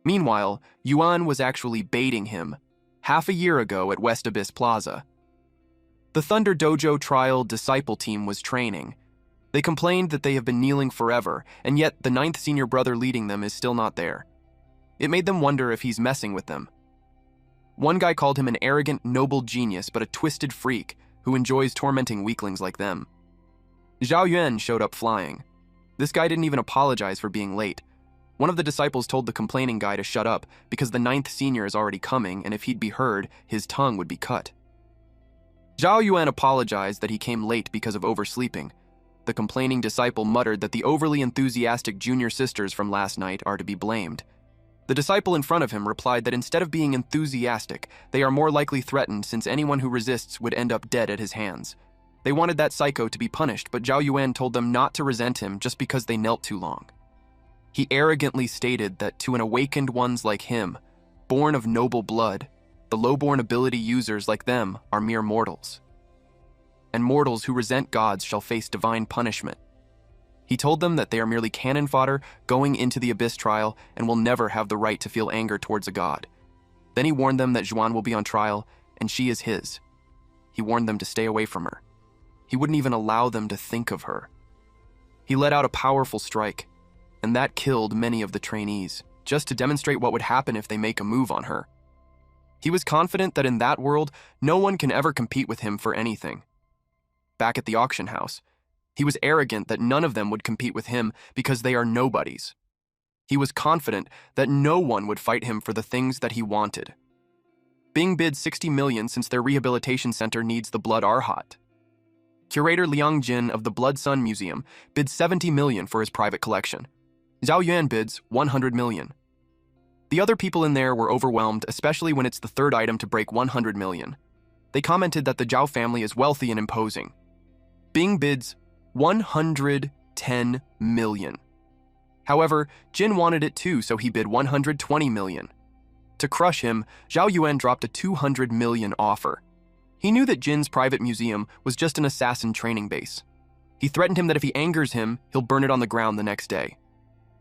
Meanwhile, Yuan was actually baiting him half a year ago at West Abyss Plaza. The Thunder Dojo trial disciple team was training. They complained that they have been kneeling forever, and yet the 9th senior brother leading them is still not there. It made them wonder if he's messing with them. One guy called him an arrogant, noble genius, but a twisted freak who enjoys tormenting weaklings like them. Zhao Yuan showed up flying. This guy didn't even apologize for being late. One of the disciples told the complaining guy to shut up because the 9th senior is already coming, and if he'd be heard, his tongue would be cut. Zhao Yuan apologized that he came late because of oversleeping. The complaining disciple muttered that the overly enthusiastic junior sisters from last night are to be blamed. The disciple in front of him replied that instead of being enthusiastic, they are more likely threatened since anyone who resists would end up dead at his hands. They wanted that psycho to be punished, but Zhao Yuan told them not to resent him just because they knelt too long. He arrogantly stated that to an awakened ones like him, born of noble blood, the low-born ability users like them are mere mortals. And mortals who resent gods shall face divine punishment. He told them that they are merely cannon fodder going into the Abyss trial and will never have the right to feel anger towards a god. Then he warned them that Zhuan will be on trial and she is his. He warned them to stay away from her. He wouldn't even allow them to think of her. He let out a powerful strike, and that killed many of the trainees, just to demonstrate what would happen if they make a move on her. He was confident that in that world, no one can ever compete with him for anything. Back at the auction house, he was arrogant that none of them would compete with him because they are nobodies. He was confident that no one would fight him for the things that he wanted. Bing bid 60 million since their rehabilitation center needs the blood Arhat. Curator Liang Jin of the Blood Sun Museum bids 70 million for his private collection. Zhao Yuan bids 100 million. The other people in there were overwhelmed, especially when it's the third item to break 100 million. They commented that the Zhao family is wealthy and imposing. Bing bids 110 million. However, Jin wanted it too, so he bid 120 million. To crush him, Zhao Yuan dropped a 200 million offer. He knew that Jin's private museum was just an assassin training base. He threatened him that if he angers him, he'll burn it on the ground the next day.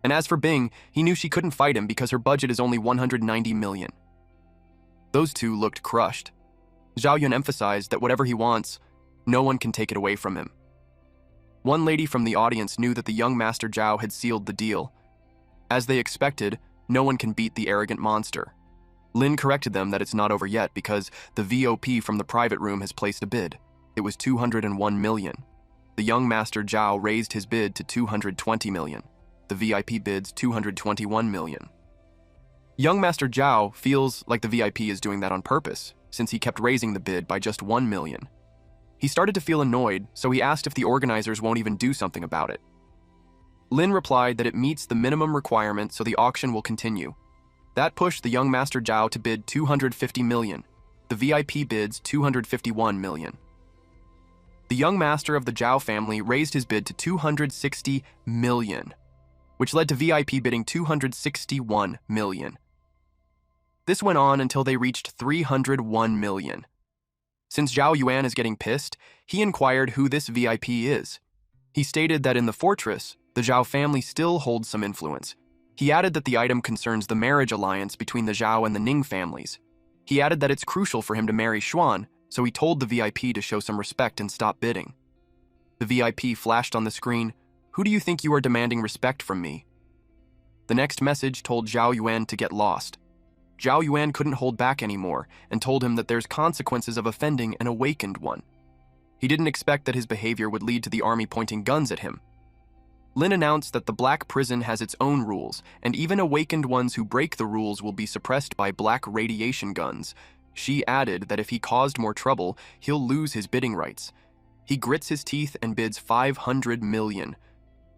And as for Bing, he knew she couldn't fight him because her budget is only 190 million. Those two looked crushed. Zhao Yun emphasized that whatever he wants, no one can take it away from him. One lady from the audience knew that the young Master Zhao had sealed the deal. As they expected, no one can beat the arrogant monster. Lin corrected them that it's not over yet because the VOP from the private room has placed a bid. It was 201 million. The young Master Zhao raised his bid to 220 million. The VIP bids 221 million. Young Master Zhao feels like the VIP is doing that on purpose, since he kept raising the bid by just 1 million. He started to feel annoyed, so he asked if the organizers won't even do something about it. Lin replied that it meets the minimum requirement, so the auction will continue. That pushed the young Master Zhao to bid 250 million. The VIP bids 251 million. The young master of the Zhao family raised his bid to 260 million, which led to VIP bidding 261 million. This went on until they reached 301 million. Since Zhao Yuan is getting pissed, he inquired who this VIP is. He stated that in the fortress, the Zhao family still holds some influence. He added that the item concerns the marriage alliance between the Zhao and the Ning families. He added that it's crucial for him to marry Xuan, so he told the VIP to show some respect and stop bidding. The VIP flashed on the screen, "Who do you think you are demanding respect from me?" The next message told Zhao Yuan to get lost. Zhao Yuan couldn't hold back anymore and told him that there's consequences of offending an awakened one. He didn't expect that his behavior would lead to the army pointing guns at him. Lin announced that the Black Prison has its own rules, and even awakened ones who break the rules will be suppressed by black radiation guns. She added that if he caused more trouble, he'll lose his bidding rights. He grits his teeth and bids 500 million.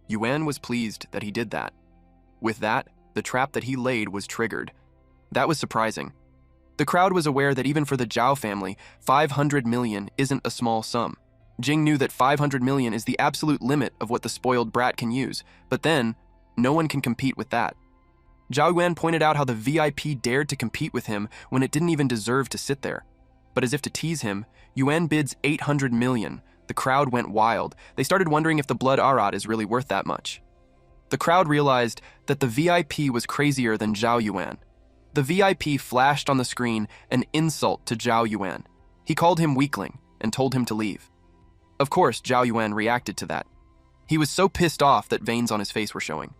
Yuan was pleased that he did that. With that, the trap that he laid was triggered. That was surprising. The crowd was aware that even for the Zhao family, 500 million isn't a small sum. Jing knew that 500 million is the absolute limit of what the spoiled brat can use, but then, no one can compete with that. Zhao Yuan pointed out how the VIP dared to compete with him when it didn't even deserve to sit there. But as if to tease him, Yuan bids 800 million. The crowd went wild. They started wondering if the blood arat is really worth that much. The crowd realized that the VIP was crazier than Zhao Yuan. The VIP flashed on the screen an insult to Zhao Yuan. He called him weakling and told him to leave. Of course, Zhao Yuan reacted to that. He was so pissed off that veins on his face were showing.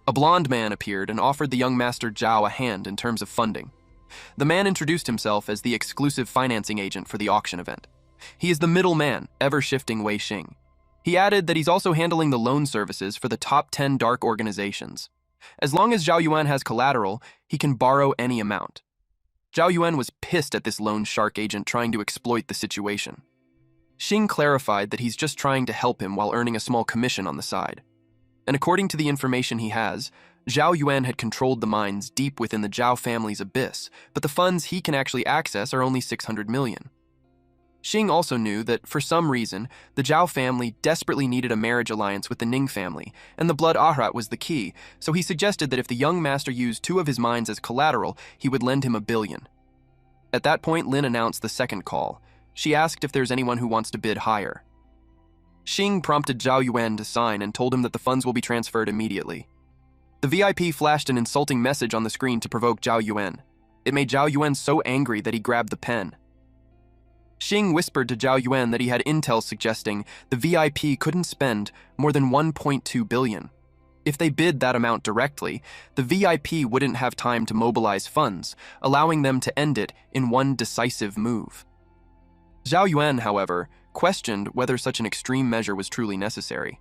A blonde man appeared and offered the young master Zhao a hand in terms of funding. The man introduced himself as the exclusive financing agent for the auction event. He is the middleman, ever-shifting Wei Xing. He added that he's also handling the loan services for the top 10 dark organizations. As long as Zhao Yuan has collateral, he can borrow any amount. Zhao Yuan was pissed at this loan shark agent trying to exploit the situation. Xing clarified that he's just trying to help him while earning a small commission on the side. And according to the information he has, Zhao Yuan had controlled the mines deep within the Zhao family's abyss, but the funds he can actually access are only 600 million. Xing also knew that, for some reason, the Zhao family desperately needed a marriage alliance with the Ning family, and the blood ahrat was the key, so he suggested that if the young master used 2 of his mines as collateral, he would lend him 1 billion. At that point, Lynn announced the second call. She asked if there's anyone who wants to bid higher. Xing prompted Zhao Yuan to sign and told him that the funds will be transferred immediately. The VIP flashed an insulting message on the screen to provoke Zhao Yuan. It made Zhao Yuan so angry that he grabbed the pen. Xing whispered to Zhao Yuan that he had intel suggesting the VIP couldn't spend more than 1.2 billion. If they bid that amount directly, the VIP wouldn't have time to mobilize funds, allowing them to end it in one decisive move. Zhao Yuan, however, questioned whether such an extreme measure was truly necessary.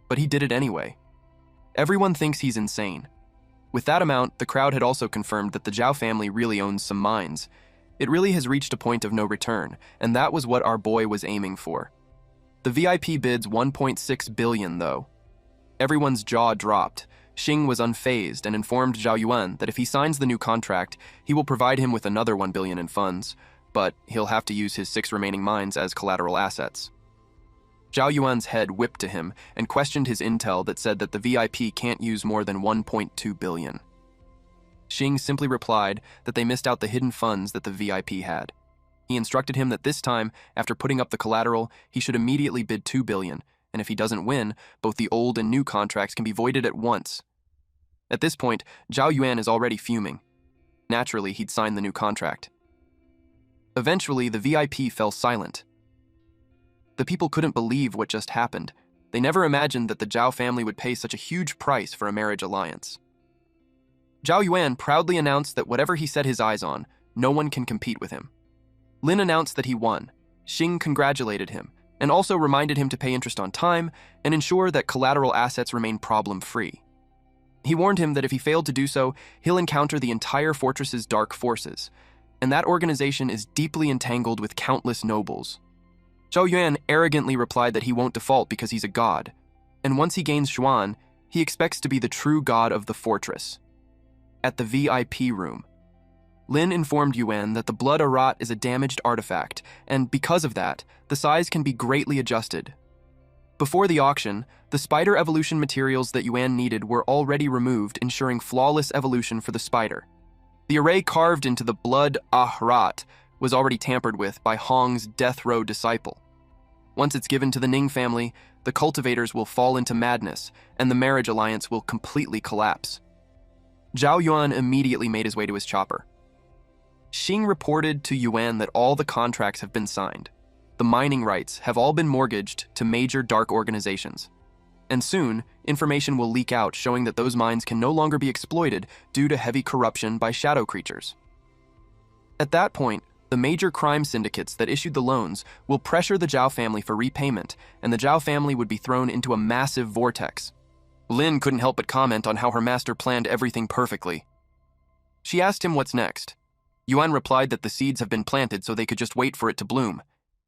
But he did it anyway. Everyone thinks he's insane. With that amount, the crowd had also confirmed that the Zhao family really owns some mines. It really has reached a point of no return, and that was what our boy was aiming for. The VIP bids 1.6 billion, though. Everyone's jaw dropped. Xing was unfazed and informed Zhao Yuan that if he signs the new contract, he will provide him with another 1 billion in funds, but he'll have to use his 6 remaining mines as collateral assets. Zhao Yuan's head whipped to him and questioned his intel that said that the VIP can't use more than 1.2 billion. Xing simply replied that they missed out the hidden funds that the VIP had. He instructed him that this time, after putting up the collateral, he should immediately bid 2 billion, and if he doesn't win, both the old and new contracts can be voided at once. At this point, Zhao Yuan is already fuming. Naturally, he'd signed the new contract. Eventually, the VIP fell silent. The people couldn't believe what just happened. They never imagined that the Zhao family would pay such a huge price for a marriage alliance. Zhao Yuan proudly announced that whatever he set his eyes on, no one can compete with him. Lin announced that he won. Xing congratulated him, and also reminded him to pay interest on time and ensure that collateral assets remain problem-free. He warned him that if he failed to do so, he'll encounter the entire fortress's dark forces, and that organization is deeply entangled with countless nobles. Zhao Yuan arrogantly replied that he won't default because he's a god, and once he gains Xuan, he expects to be the true god of the fortress. At the VIP room, Lin informed Yuan that the blood arat is a damaged artifact, and because of that, the size can be greatly adjusted. Before the auction, the spider evolution materials that Yuan needed were already removed, ensuring flawless evolution for the spider. The array carved into the blood arat was already tampered with by Huang's death row disciple. Once it's given to the Ning family, the cultivators will fall into madness, and the marriage alliance will completely collapse. Zhao Yuan immediately made his way to his chopper. Xing reported to Yuan that all the contracts have been signed. The mining rights have all been mortgaged to major dark organizations. And soon, information will leak out showing that those mines can no longer be exploited due to heavy corruption by shadow creatures. At that point, the major crime syndicates that issued the loans will pressure the Zhao family for repayment, and the Zhao family would be thrown into a massive vortex. Lin couldn't help but comment on how her master planned everything perfectly. She asked him what's next. Yuan replied that the seeds have been planted so they could just wait for it to bloom.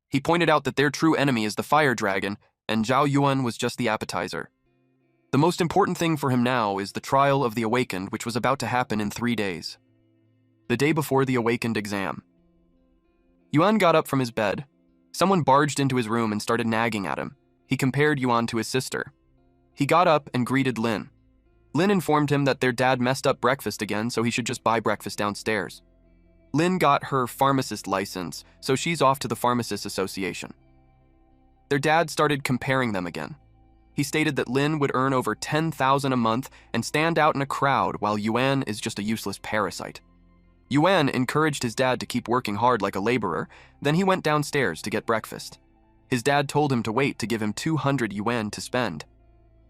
He pointed out that their true enemy is the fire dragon, and Zhao Yuan was just the appetizer. The most important thing for him now is the trial of the awakened, which was about to happen in 3 days. The day before the awakened exam. Yuan got up from his bed. Someone barged into his room and started nagging at him. He compared Yuan to his sister. He got up and greeted Lin. Lynn informed him that their dad messed up breakfast again, so he should just buy breakfast downstairs. Lynn got her pharmacist license, so she's off to the Pharmacists Association. Their dad started comparing them again. He stated that Lynn would earn over $10,000 a month and stand out in a crowd while Yuan is just a useless parasite. Yuan encouraged his dad to keep working hard like a laborer, then he went downstairs to get breakfast. His dad told him to wait to give him 200 yuan to spend.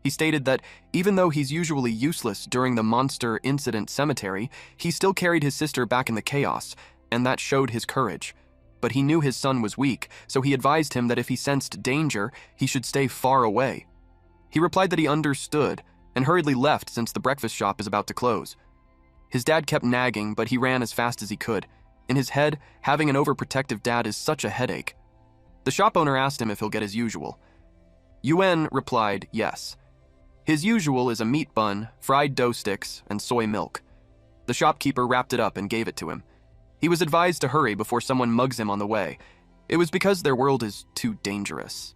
He stated that even though he's usually useless during the monster incident cemetery, he still carried his sister back in the chaos, and that showed his courage. But he knew his son was weak, so he advised him that if he sensed danger, he should stay far away. He replied that he understood, and hurriedly left since the breakfast shop is about to close. His dad kept nagging, but he ran as fast as he could. In his head, having an overprotective dad is such a headache. The shop owner asked him if he'll get his usual. Yuan replied yes. His usual is a meat bun, fried dough sticks, and soy milk. The shopkeeper wrapped it up and gave it to him. He was advised to hurry before someone mugs him on the way. It was because their world is too dangerous.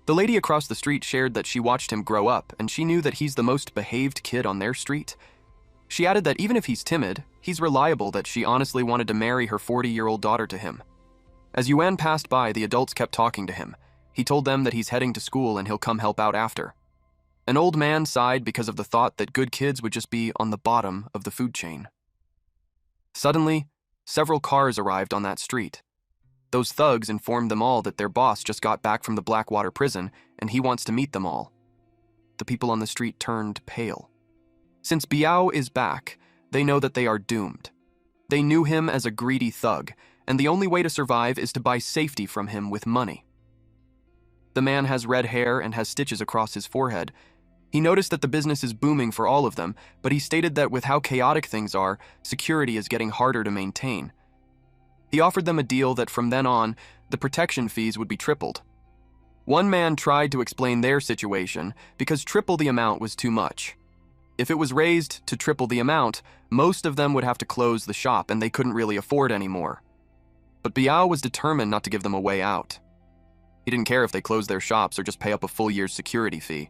The lady across the street shared that she watched him grow up, and she knew that he's the most behaved kid on their street. She added that even if he's timid, he's reliable, that she honestly wanted to marry her 40-year-old daughter to him. As Yuan passed by, the adults kept talking to him. He told them that he's heading to school and he'll come help out after. An old man sighed because of the thought that good kids would just be on the bottom of the food chain. Suddenly, several cars arrived on that street. Those thugs informed them all that their boss just got back from the Blackwater prison and he wants to meet them all. The people on the street turned pale. Since Biao is back, they know that they are doomed. They knew him as a greedy thug, and the only way to survive is to buy safety from him with money. The man has red hair and has stitches across his forehead. He noticed that the business is booming for all of them, but he stated that with how chaotic things are, security is getting harder to maintain. He offered them a deal that from then on, the protection fees would be tripled. One man tried to explain their situation because triple the amount was too much. If it was raised to triple the amount, most of them would have to close the shop and they couldn't really afford anymore. But Biao was determined not to give them a way out. He didn't care if they closed their shops or just pay up a full year's security fee.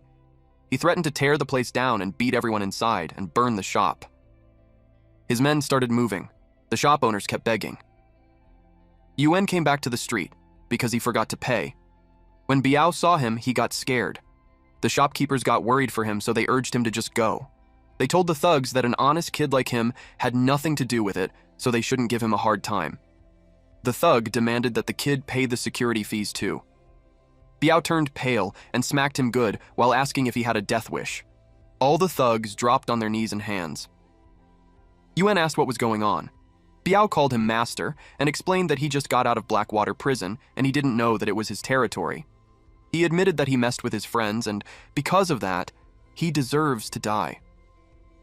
He threatened to tear the place down and beat everyone inside and burn the shop. His men started moving. The shop owners kept begging. Yuan came back to the street because he forgot to pay. When Biao saw him, he got scared. The shopkeepers got worried for him, so they urged him to just go. They told the thugs that an honest kid like him had nothing to do with it, so they shouldn't give him a hard time. The thug demanded that the kid pay the security fees too. Biao turned pale and smacked him good while asking if he had a death wish. All the thugs dropped on their knees and hands. Yuan asked what was going on. Biao called him master and explained that he just got out of Blackwater prison and he didn't know that it was his territory. He admitted that he messed with his friends and, because of that, he deserves to die.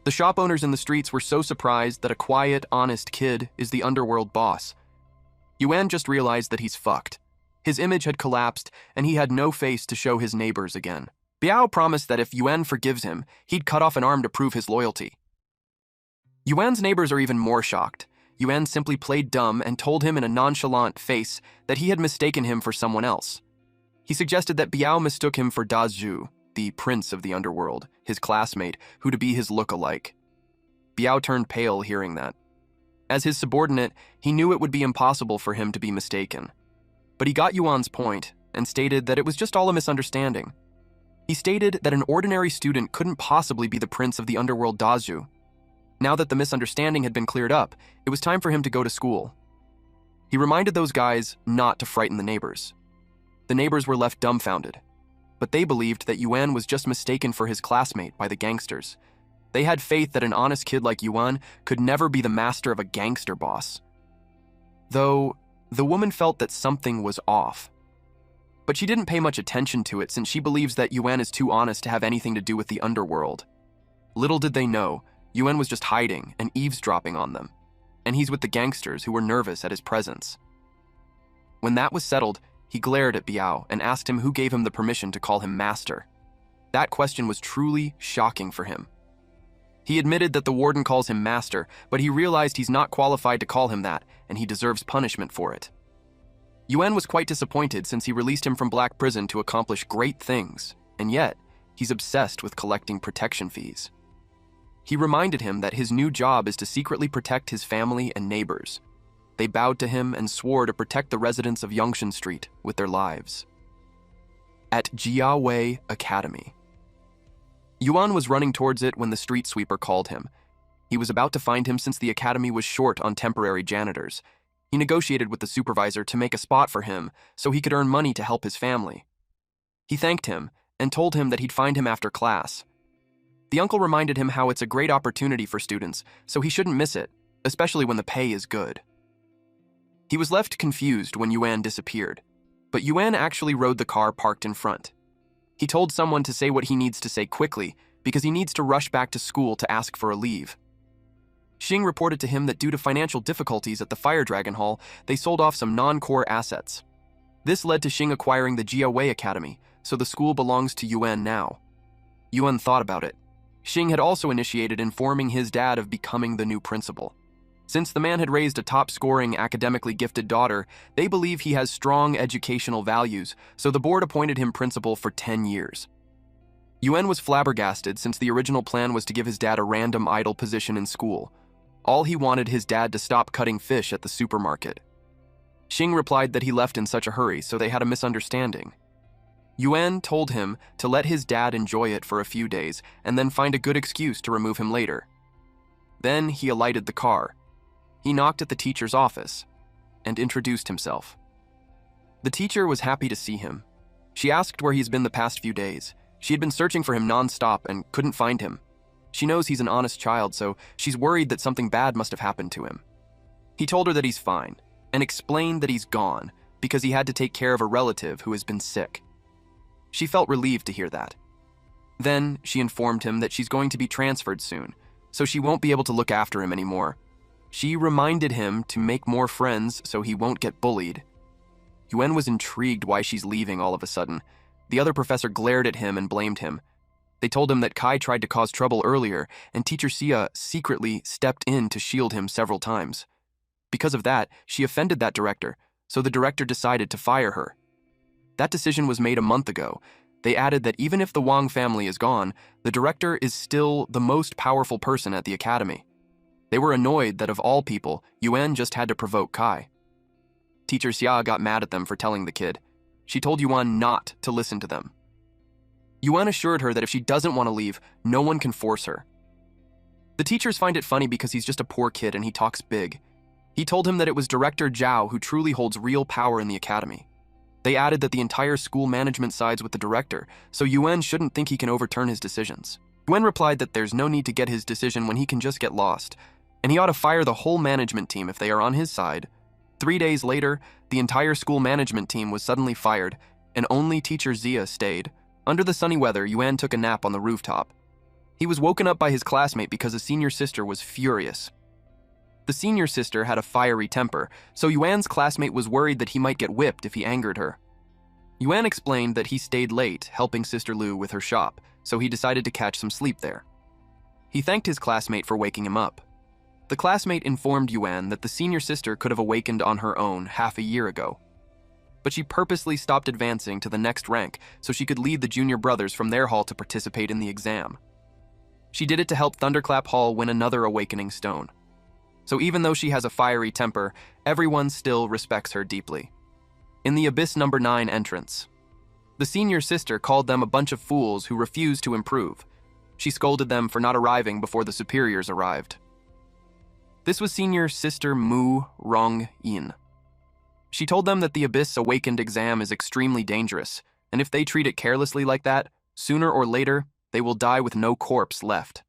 The shop owners in the streets were so surprised that a quiet, honest kid is the underworld boss. Yuan just realized that he's fucked. His image had collapsed, and he had no face to show his neighbors again. Biao promised that if Yuan forgives him, he'd cut off an arm to prove his loyalty. Yuan's neighbors are even more shocked. Yuan simply played dumb and told him in a nonchalant face that he had mistaken him for someone else. He suggested that Biao mistook him for Dazhu, the prince of the underworld, his classmate, who to be his look-alike. Biao turned pale hearing that. As his subordinate, he knew it would be impossible for him to be mistaken. But he got Yuan's point and stated that it was just all a misunderstanding. He stated that an ordinary student couldn't possibly be the prince of the underworld Dazhu. Now that the misunderstanding had been cleared up, it was time for him to go to school. He reminded those guys not to frighten the neighbors. The neighbors were left dumbfounded, but they believed that Yuan was just mistaken for his classmate by the gangsters. They had faith that an honest kid like Yuan could never be the master of a gangster boss. Though, the woman felt that something was off. But she didn't pay much attention to it since she believes that Yuan is too honest to have anything to do with the underworld. Little did they know, Yuan was just hiding and eavesdropping on them, and he's with the gangsters who were nervous at his presence. When that was settled, he glared at Biao and asked him who gave him the permission to call him master. That question was truly shocking for him. He admitted that the warden calls him master, but he realized he's not qualified to call him that, and he deserves punishment for it. Yuan was quite disappointed since he released him from Black Prison to accomplish great things, and yet, he's obsessed with collecting protection fees. He reminded him that his new job is to secretly protect his family and neighbors. They bowed to him and swore to protect the residents of Yongshan Street with their lives. At Jiawei Academy. Yuan was running towards it when the street sweeper called him. He was about to find him since the academy was short on temporary janitors. He negotiated with the supervisor to make a spot for him so he could earn money to help his family. He thanked him and told him that he'd find him after class. The uncle reminded him how it's a great opportunity for students, so he shouldn't miss it, especially when the pay is good. He was left confused when Yuan disappeared, but Yuan actually rode the car parked in front. He told someone to say what he needs to say quickly because he needs to rush back to school to ask for a leave. Xing reported to him that due to financial difficulties at the Fire Dragon Hall, they sold off some non-core assets. This led to Xing acquiring the Jiawei Academy, so the school belongs to Yuan now. Yuan thought about it. Xing had also initiated informing his dad of becoming the new principal. Since the man had raised a top-scoring, academically gifted daughter, they believe he has strong educational values, so the board appointed him principal for 10 years. Yuan was flabbergasted since the original plan was to give his dad a random idle position in school. All he wanted his dad to stop cutting fish at the supermarket. Xing replied that he left in such a hurry, so they had a misunderstanding. Yuan told him to let his dad enjoy it for a few days and then find a good excuse to remove him later. Then he alighted the car. He knocked at the teacher's office and introduced himself. The teacher was happy to see him. She asked where he's been the past few days. She had been searching for him non-stop and couldn't find him. She knows he's an honest child, so she's worried that something bad must have happened to him. He told her that he's fine and explained that he's gone because he had to take care of a relative who has been sick. She felt relieved to hear that. Then she informed him that she's going to be transferred soon, so she won't be able to look after him anymore. She reminded him to make more friends so he won't get bullied. Yuan was intrigued why she's leaving all of a sudden. The other professor glared at him and blamed him. They told him that Kai tried to cause trouble earlier, and Teacher Xia secretly stepped in to shield him several times. Because of that, she offended that director, so the director decided to fire her. That decision was made a month ago. They added that even if the Wong family is gone, the director is still the most powerful person at the academy. They were annoyed that of all people, Yuan just had to provoke Kai. Teacher Xia got mad at them for telling the kid. She told Yuan not to listen to them. Yuan assured her that if she doesn't want to leave, no one can force her. The teachers find it funny because he's just a poor kid and he talks big. He told him that it was Director Zhao who truly holds real power in the academy. They added that the entire school management sides with the director, so Yuan shouldn't think he can overturn his decisions. Yuan replied that there's no need to get his decision when he can just get lost, and he ought to fire the whole management team if they are on his side. 3 days later, the entire school management team was suddenly fired, and only Teacher Xia stayed. Under the sunny weather, Yuan took a nap on the rooftop. He was woken up by his classmate because a senior sister was furious. The senior sister had a fiery temper, so Yuan's classmate was worried that he might get whipped if he angered her. Yuan explained that he stayed late helping Sister Lu with her shop, so he decided to catch some sleep there. He thanked his classmate for waking him up. The classmate informed Yuan that the senior sister could have awakened on her own half a year ago. But she purposely stopped advancing to the next rank so she could lead the junior brothers from their hall to participate in the exam. She did it to help Thunderclap Hall win another awakening stone. So even though she has a fiery temper, everyone still respects her deeply. In the Abyss number 9 entrance, the senior sister called them a bunch of fools who refused to improve. She scolded them for not arriving before the superiors arrived. This was senior sister Mu Rong-yin. She told them that the Abyss Awakened exam is extremely dangerous, and if they treat it carelessly like that, sooner or later, they will die with no corpse left.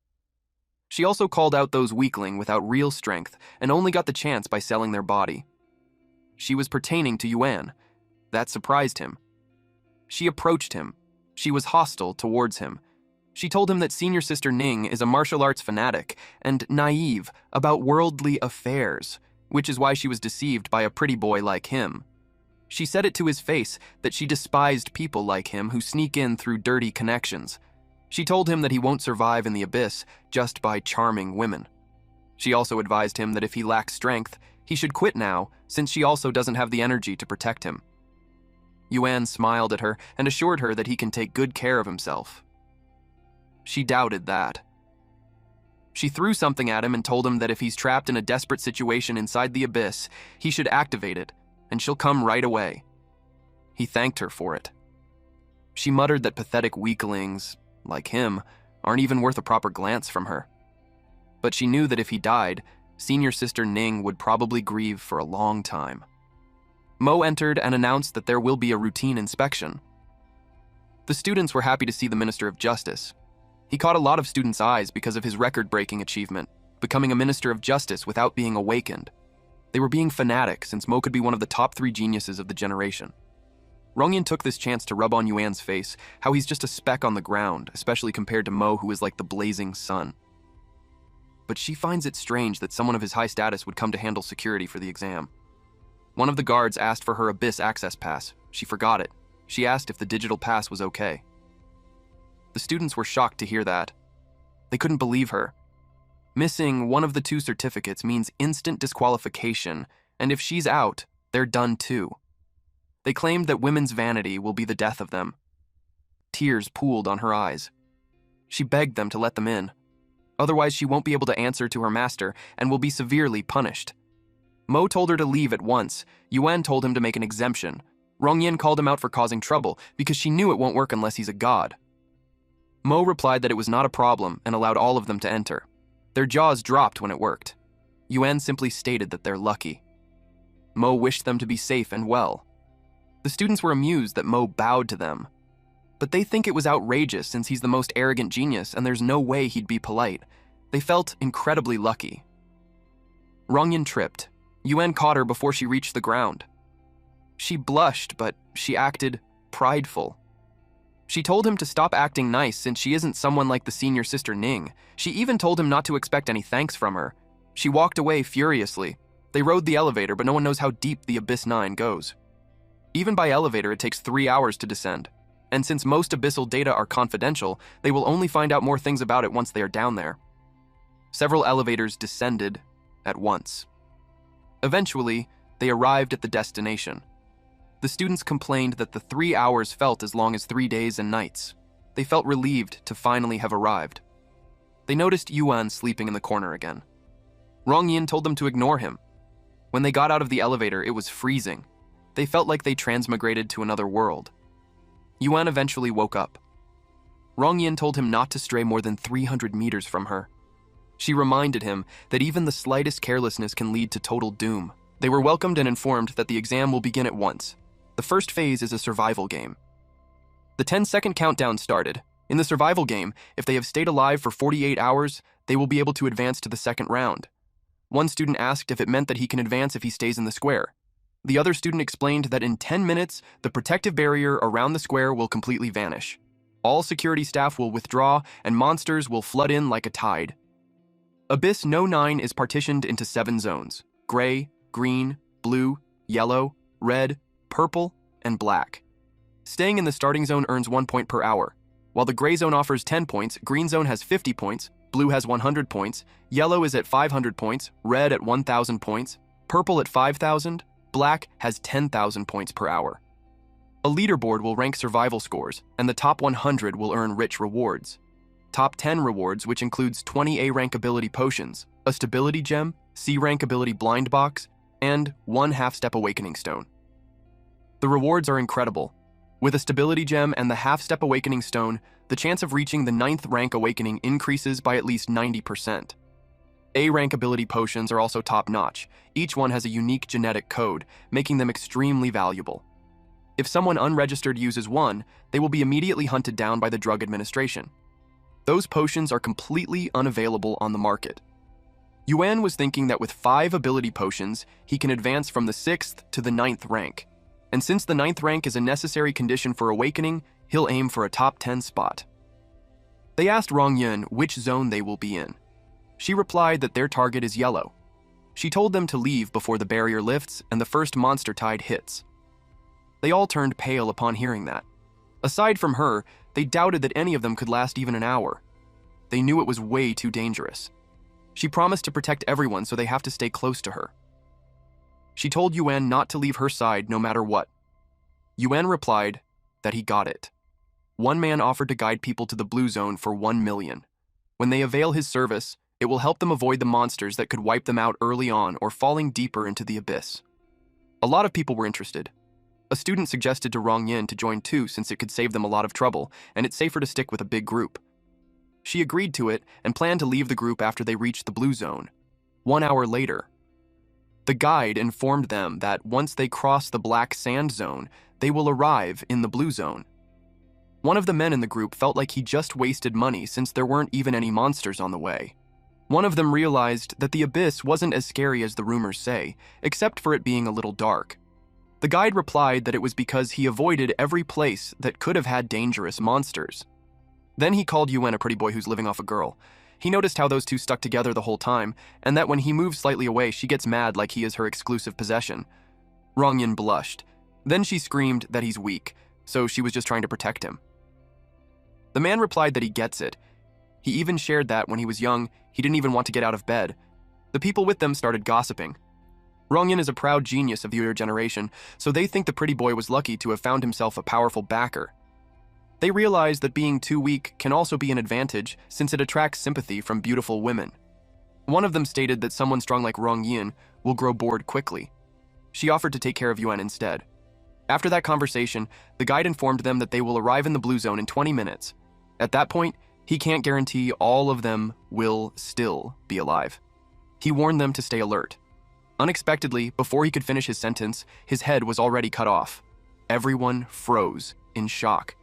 She also called out those weakling without real strength and only got the chance by selling their body. She was pertaining to Yuan. That surprised him. She approached him. She was hostile towards him. She told him that senior sister Ning is a martial arts fanatic and naive about worldly affairs, which is why she was deceived by a pretty boy like him. She said it to his face that she despised people like him who sneak in through dirty connections. She told him that he won't survive in the Abyss just by charming women. She also advised him that if he lacks strength, he should quit now, since she also doesn't have the energy to protect him. Yuan smiled at her and assured her that he can take good care of himself. She doubted that. She threw something at him and told him that if he's trapped in a desperate situation inside the abyss, he should activate it, and she'll come right away. He thanked her for it. She muttered that pathetic weaklings, like him, aren't even worth a proper glance from her. But she knew that if he died, senior sister Ning would probably grieve for a long time. Mo entered and announced that there will be a routine inspection. The students were happy to see the Minister of Justice. He caught a lot of students' eyes because of his record-breaking achievement, becoming a Minister of Justice without being awakened. They were being fanatic since Mo could be one of the top 3 geniuses of the generation. Rongyin took this chance to rub on Yuan's face how he's just a speck on the ground, especially compared to Mo, who is like the blazing sun. But she finds it strange that someone of his high status would come to handle security for the exam. One of the guards asked for her Abyss access pass. She forgot it. She asked if the digital pass was okay. The students were shocked to hear that. They couldn't believe her. Missing one of the 2 certificates means instant disqualification, and if she's out, they're done too. They claimed that women's vanity will be the death of them. Tears pooled on her eyes. She begged them to let them in. Otherwise, she won't be able to answer to her master and will be severely punished. Mo told her to leave at once. Yuan told him to make an exemption. Rongyin called him out for causing trouble because she knew it won't work unless he's a god. Mo replied that it was not a problem and allowed all of them to enter. Their jaws dropped when it worked. Yuan simply stated that they're lucky. Mo wished them to be safe and well. The students were amused that Mo bowed to them. But they think it was outrageous since he's the most arrogant genius and there's no way he'd be polite. They felt incredibly lucky. Rongyin tripped. Yuan caught her before she reached the ground. She blushed, but she acted prideful. She told him to stop acting nice since she isn't someone like the senior sister Ning. She even told him not to expect any thanks from her. She walked away furiously. They rode the elevator, but no one knows how deep the Abyss 9 goes. Even by elevator, it takes 3 hours to descend. And since most abyssal data are confidential, they will only find out more things about it once they are down there. Several elevators descended at once. Eventually, they arrived at the destination. The students complained that the 3 hours felt as long as 3 days and nights. They felt relieved to finally have arrived. They noticed Yuan sleeping in the corner again. Rongyin told them to ignore him. When they got out of the elevator, it was freezing. They felt like they transmigrated to another world. Yuan eventually woke up. Rongyin told him not to stray more than 300 meters from her. She reminded him that even the slightest carelessness can lead to total doom. They were welcomed and informed that the exam will begin at once. The first phase is a survival game. The 10-second countdown started. In the survival game, if they have stayed alive for 48 hours, they will be able to advance to the second round. One student asked if it meant that he can advance if he stays in the square. The other student explained that in 10 minutes, the protective barrier around the square will completely vanish. All security staff will withdraw, and monsters will flood in like a tide. Abyss No 9 is partitioned into 7 zones: gray, green, blue, yellow, red, purple, and black. Staying in the starting zone earns 1 point per hour. While the gray zone offers 10 points, green zone has 50 points, blue has 100 points, yellow is at 500 points, red at 1,000 points, purple at 5,000, black has 10,000 points per hour. A leaderboard will rank survival scores, and the top 100 will earn rich rewards. Top 10 rewards, which includes 20 A-rank ability potions, a stability gem, C-rank ability blind box, and 1 half-step awakening stone. The rewards are incredible. With a stability gem and the half-step awakening stone, the chance of reaching the 9th rank awakening increases by at least 90%. A-rank ability potions are also top-notch. Each one has a unique genetic code, making them extremely valuable. If someone unregistered uses one, they will be immediately hunted down by the Drug Administration. Those potions are completely unavailable on the market. Yuan was thinking that with 5 ability potions, he can advance from the 6th to the 9th rank. And since the 9th rank is a necessary condition for awakening, he'll aim for a top 10 spot. They asked Rongyin which zone they will be in. She replied that their target is yellow. She told them to leave before the barrier lifts and the first monster tide hits. They all turned pale upon hearing that. Aside from her, they doubted that any of them could last even an hour. They knew it was way too dangerous. She promised to protect everyone, so they have to stay close to her. She told Yuan not to leave her side no matter what. Yuan replied that he got it. One man offered to guide people to the blue zone for 1 million. When they avail his service, It will help them avoid the monsters that could wipe them out early on or falling deeper into the abyss. A lot of people were interested. A student suggested to Wong Yin to join too since it could save them a lot of trouble, and it's safer to stick with a big group. She agreed to it and planned to leave the group after they reached the blue zone. 1 hour later, the guide informed them that once they cross the black sand zone, they will arrive in the blue zone. One of the men in the group felt like he just wasted money since there weren't even any monsters on the way. One of them realized that the abyss wasn't as scary as the rumors say, except for it being a little dark. The guide replied that it was because he avoided every place that could have had dangerous monsters. Then he called Yuan a pretty boy who's living off a girl. He noticed how those two stuck together the whole time, and that when he moves slightly away, she gets mad like he is her exclusive possession. Wong Yin blushed. Then she screamed that he's weak, so she was just trying to protect him. The man replied that he gets it. He even shared that when he was young, he didn't even want to get out of bed. The people with them started gossiping. Wong Yin is a proud genius of your generation, so they think the pretty boy was lucky to have found himself a powerful backer. They realize that being too weak can also be an advantage since it attracts sympathy from beautiful women. One of them stated that someone strong like Wong Yin will grow bored quickly. She offered to take care of Yuan instead. After that conversation, the guide informed them that they will arrive in the blue zone in 20 minutes. At that point, he can't guarantee all of them will still be alive. He warned them to stay alert. Unexpectedly, before he could finish his sentence, his head was already cut off. Everyone froze in shock.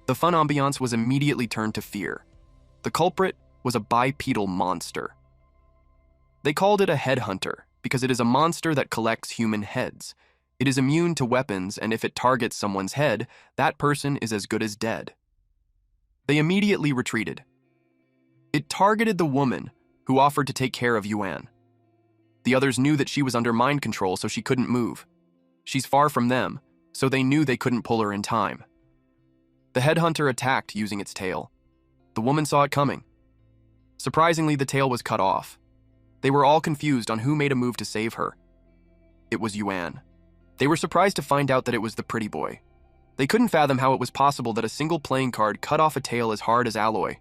The fun ambiance was immediately turned to fear. The culprit was a bipedal monster. They called it a headhunter because it is a monster that collects human heads. It is immune to weapons, and if it targets someone's head, that person is as good as dead. They immediately retreated. It targeted the woman who offered to take care of Yuan. The others knew that she was under mind control, so she couldn't move. She's far from them, so they knew they couldn't pull her in time. The headhunter attacked using its tail. The woman saw it coming. Surprisingly, the tail was cut off. They were all confused on who made a move to save her. It was Yuan. They were surprised to find out that it was the pretty boy. They couldn't fathom how it was possible that a single playing card cut off a tail as hard as alloy.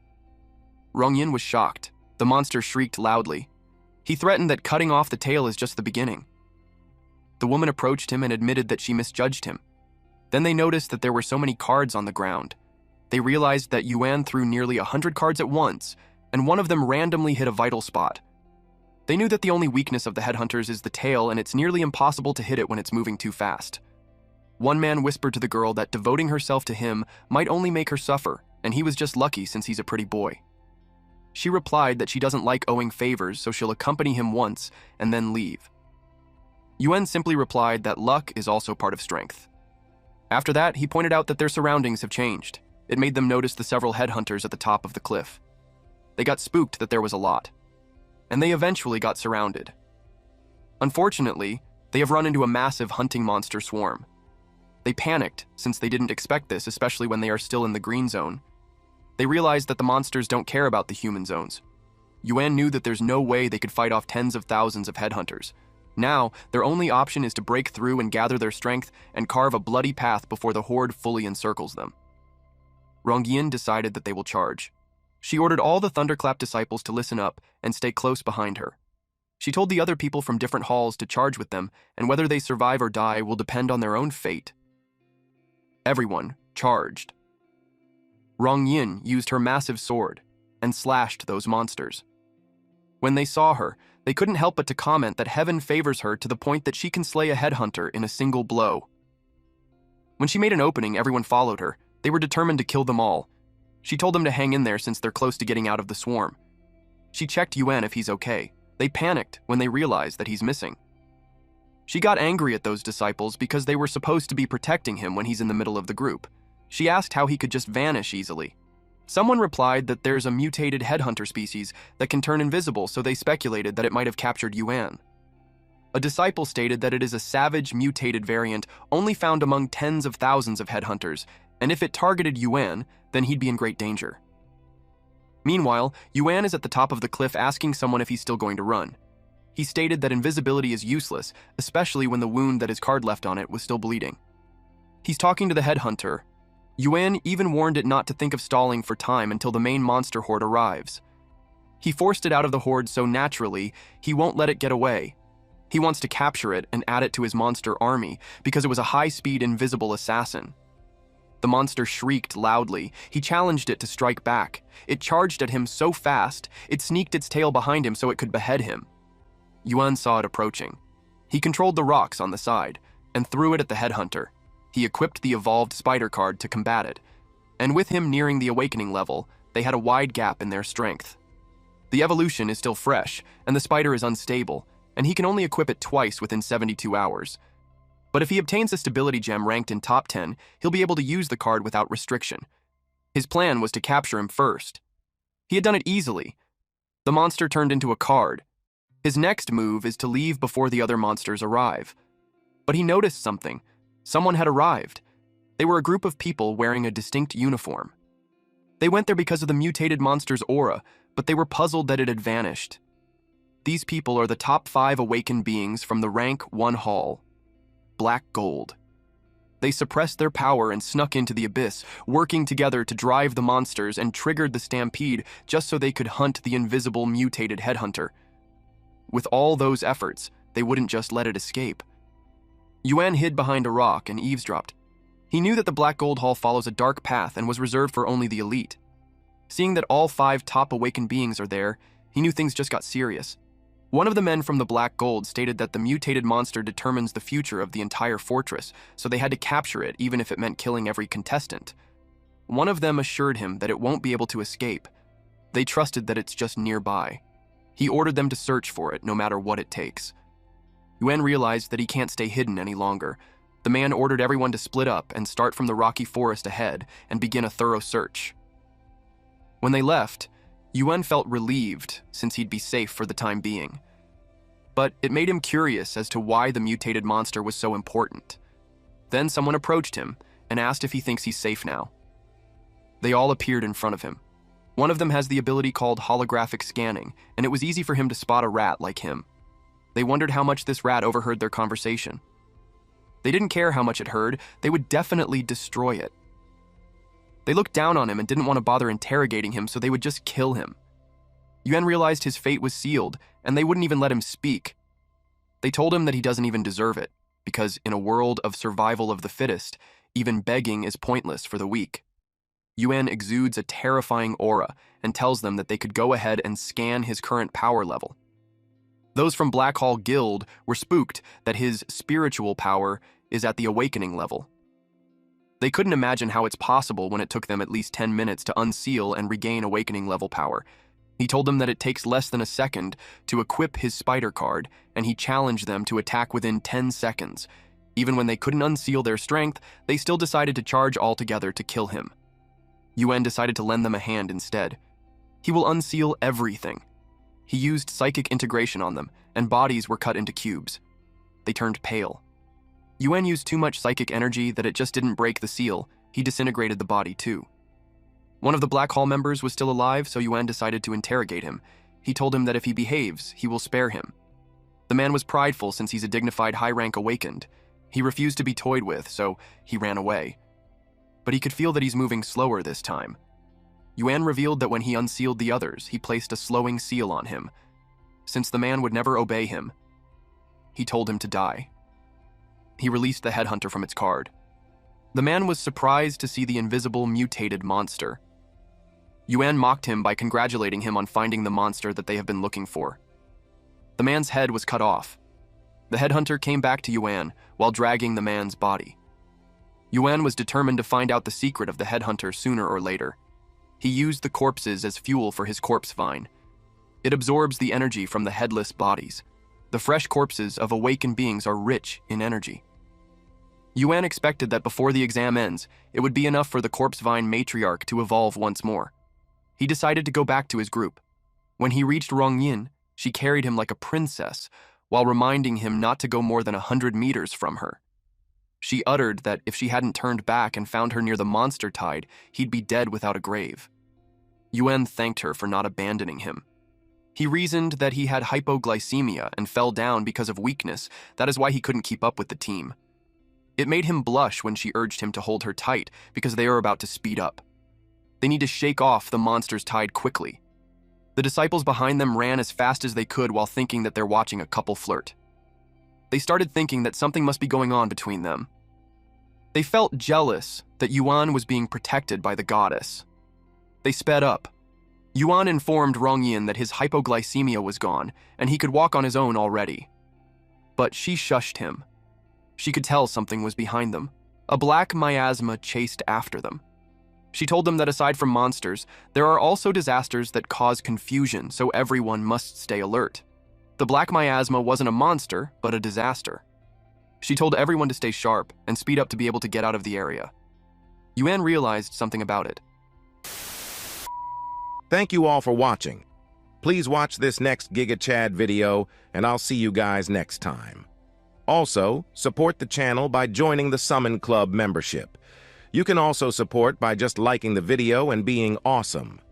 Wong Yin was shocked. The monster shrieked loudly. He threatened that cutting off the tail is just the beginning. The woman approached him and admitted that she misjudged him. Then they noticed that there were so many cards on the ground. They realized that Yuan threw nearly 100 cards at once, and one of them randomly hit a vital spot. They knew that the only weakness of the headhunters is the tail, and it's nearly impossible to hit it when it's moving too fast. One man whispered to the girl that devoting herself to him might only make her suffer, and he was just lucky since he's a pretty boy. She replied that she doesn't like owing favors, so she'll accompany him once and then leave. Yuan simply replied that luck is also part of strength. After that, he pointed out that their surroundings have changed. It made them notice the several headhunters at the top of the cliff. They got spooked that there was a lot, and they eventually got surrounded. Unfortunately, they have run into a massive hunting monster swarm. They panicked since they didn't expect this, especially when they are still in the green zone. They realized that the monsters don't care about the human zones. Yuan knew that there's no way they could fight off tens of thousands of headhunters. Now, their only option is to break through and gather their strength and carve a bloody path before the horde fully encircles them. Wong Yin decided that they will charge. She ordered all the Thunderclap disciples to listen up and stay close behind her. She told the other people from different halls to charge with them, and whether they survive or die will depend on their own fate. Everyone charged. Wong Yin used her massive sword and slashed those monsters. When they saw her, they couldn't help but to comment that heaven favors her to the point that she can slay a headhunter in a single blow. When she made an opening, everyone followed her. They were determined to kill them all. She told them to hang in there since they're close to getting out of the swarm. She checked Yuan if he's okay. They panicked when they realized that he's missing. She got angry at those disciples because they were supposed to be protecting him when he's in the middle of the group. She asked how he could just vanish easily. Someone replied that there's a mutated headhunter species that can turn invisible, so they speculated that it might have captured Yuan. A disciple stated that it is a savage mutated variant only found among tens of thousands of headhunters, and if it targeted Yuan, then he'd be in great danger. Meanwhile, Yuan is at the top of the cliff asking someone if he's still going to run. He stated that invisibility is useless, especially when the wound that his card left on it was still bleeding. He's talking to the headhunter. Yuan even warned it not to think of stalling for time until the main monster horde arrives. He forced it out of the horde so naturally, he won't let it get away. He wants to capture it and add it to his monster army because it was a high-speed invisible assassin. The monster shrieked loudly. He challenged it to strike back. It charged at him so fast, it sneaked its tail behind him so it could behead him. Yuan saw it approaching. He controlled the rocks on the side and threw it at the headhunter. He equipped the evolved spider card to combat it, and with him nearing the awakening level, they had a wide gap in their strength. The evolution is still fresh, and the spider is unstable, and he can only equip it twice within 72 hours. But if he obtains a stability gem ranked in top 10, he'll be able to use the card without restriction. His plan was to capture him first. He had done it easily. The monster turned into a card. His next move is to leave before the other monsters arrive. But he noticed something. Someone had arrived. They were a group of people wearing a distinct uniform. They went there because of the mutated monster's aura, but they were puzzled that it had vanished. These people are the top 5 awakened beings from the rank 1 hall. Black Gold. They suppressed their power and snuck into the abyss, working together to drive the monsters and triggered the stampede just so they could hunt the invisible mutated headhunter. With all those efforts, they wouldn't just let it escape. Yuan hid behind a rock and eavesdropped. He knew that the Black Gold Hall follows a dark path and was reserved for only the elite. Seeing that all 5 top awakened beings are there, he knew things just got serious. One of the men from the Black Gold stated that the mutated monster determines the future of the entire fortress, so they had to capture it even if it meant killing every contestant. One of them assured him that it won't be able to escape. They trusted that it's just nearby. He ordered them to search for it, no matter what it takes. Yuan realized that he can't stay hidden any longer. The man ordered everyone to split up and start from the rocky forest ahead and begin a thorough search. When they left, Yuan felt relieved since he'd be safe for the time being. But it made him curious as to why the mutated monster was so important. Then someone approached him and asked if he thinks he's safe now. They all appeared in front of him. One of them has the ability called holographic scanning, and it was easy for him to spot a rat like him. They wondered how much this rat overheard their conversation. They didn't care how much it heard, they would definitely destroy it. They looked down on him and didn't want to bother interrogating him, so they would just kill him. Yuan realized his fate was sealed, and they wouldn't even let him speak. They told him that he doesn't even deserve it, because in a world of survival of the fittest, even begging is pointless for the weak. Yuan exudes a terrifying aura and tells them that they could go ahead and scan his current power level. Those from Black Hall Guild were spooked that his spiritual power is at the awakening level. They couldn't imagine how it's possible when it took them at least 10 minutes to unseal and regain awakening level power. He told them that it takes less than a second to equip his spider card, and he challenged them to attack within 10 seconds. Even when they couldn't unseal their strength, they still decided to charge all together to kill him. Yuan decided to lend them a hand instead. He will unseal everything. He used psychic integration on them, and bodies were cut into cubes. They turned pale. Yuan used too much psychic energy that it just didn't break the seal. He disintegrated the body too. One of the Black Hall members was still alive, so Yuan decided to interrogate him. He told him that if he behaves, he will spare him. The man was prideful since he's a dignified high-rank awakened. He refused to be toyed with, so he ran away. But he could feel that he's moving slower this time. Yuan revealed that when he unsealed the others, he placed a slowing seal on him. Since the man would never obey him, he told him to die. He released the headhunter from its card. The man was surprised to see the invisible mutated monster. Yuan mocked him by congratulating him on finding the monster that they have been looking for. The man's head was cut off. The headhunter came back to Yuan while dragging the man's body. Yuan was determined to find out the secret of the headhunter sooner or later. He used the corpses as fuel for his corpse vine. It absorbs the energy from the headless bodies. The fresh corpses of awakened beings are rich in energy. Yuan expected that before the exam ends, it would be enough for the corpse vine matriarch to evolve once more. He decided to go back to his group. When he reached Wong Yin, she carried him like a princess, while reminding him not to go more than 100 meters from her. She uttered that if she hadn't turned back and found her near the monster tide, he'd be dead without a grave. Yuan thanked her for not abandoning him. He reasoned that he had hypoglycemia and fell down because of weakness. That is why he couldn't keep up with the team. It made him blush when she urged him to hold her tight because they are about to speed up. They need to shake off the monster's tide quickly. The disciples behind them ran as fast as they could while thinking that they're watching a couple flirt. They started thinking that something must be going on between them. They felt jealous that Yuan was being protected by the goddess. They sped up. Yuan informed Rongyin that his hypoglycemia was gone and he could walk on his own already. But she shushed him. She could tell something was behind them. A black miasma chased after them. She told them that aside from monsters, there are also disasters that cause confusion, so everyone must stay alert. The black miasma wasn't a monster, but a disaster. She told everyone to stay sharp and speed up to be able to get out of the area. Yuan realized something about it. Thank you all for watching. Please watch this next Giga Chad video, and I'll see you guys next time. Also, support the channel by joining the Summon Club membership. You can also support by just liking the video and being awesome.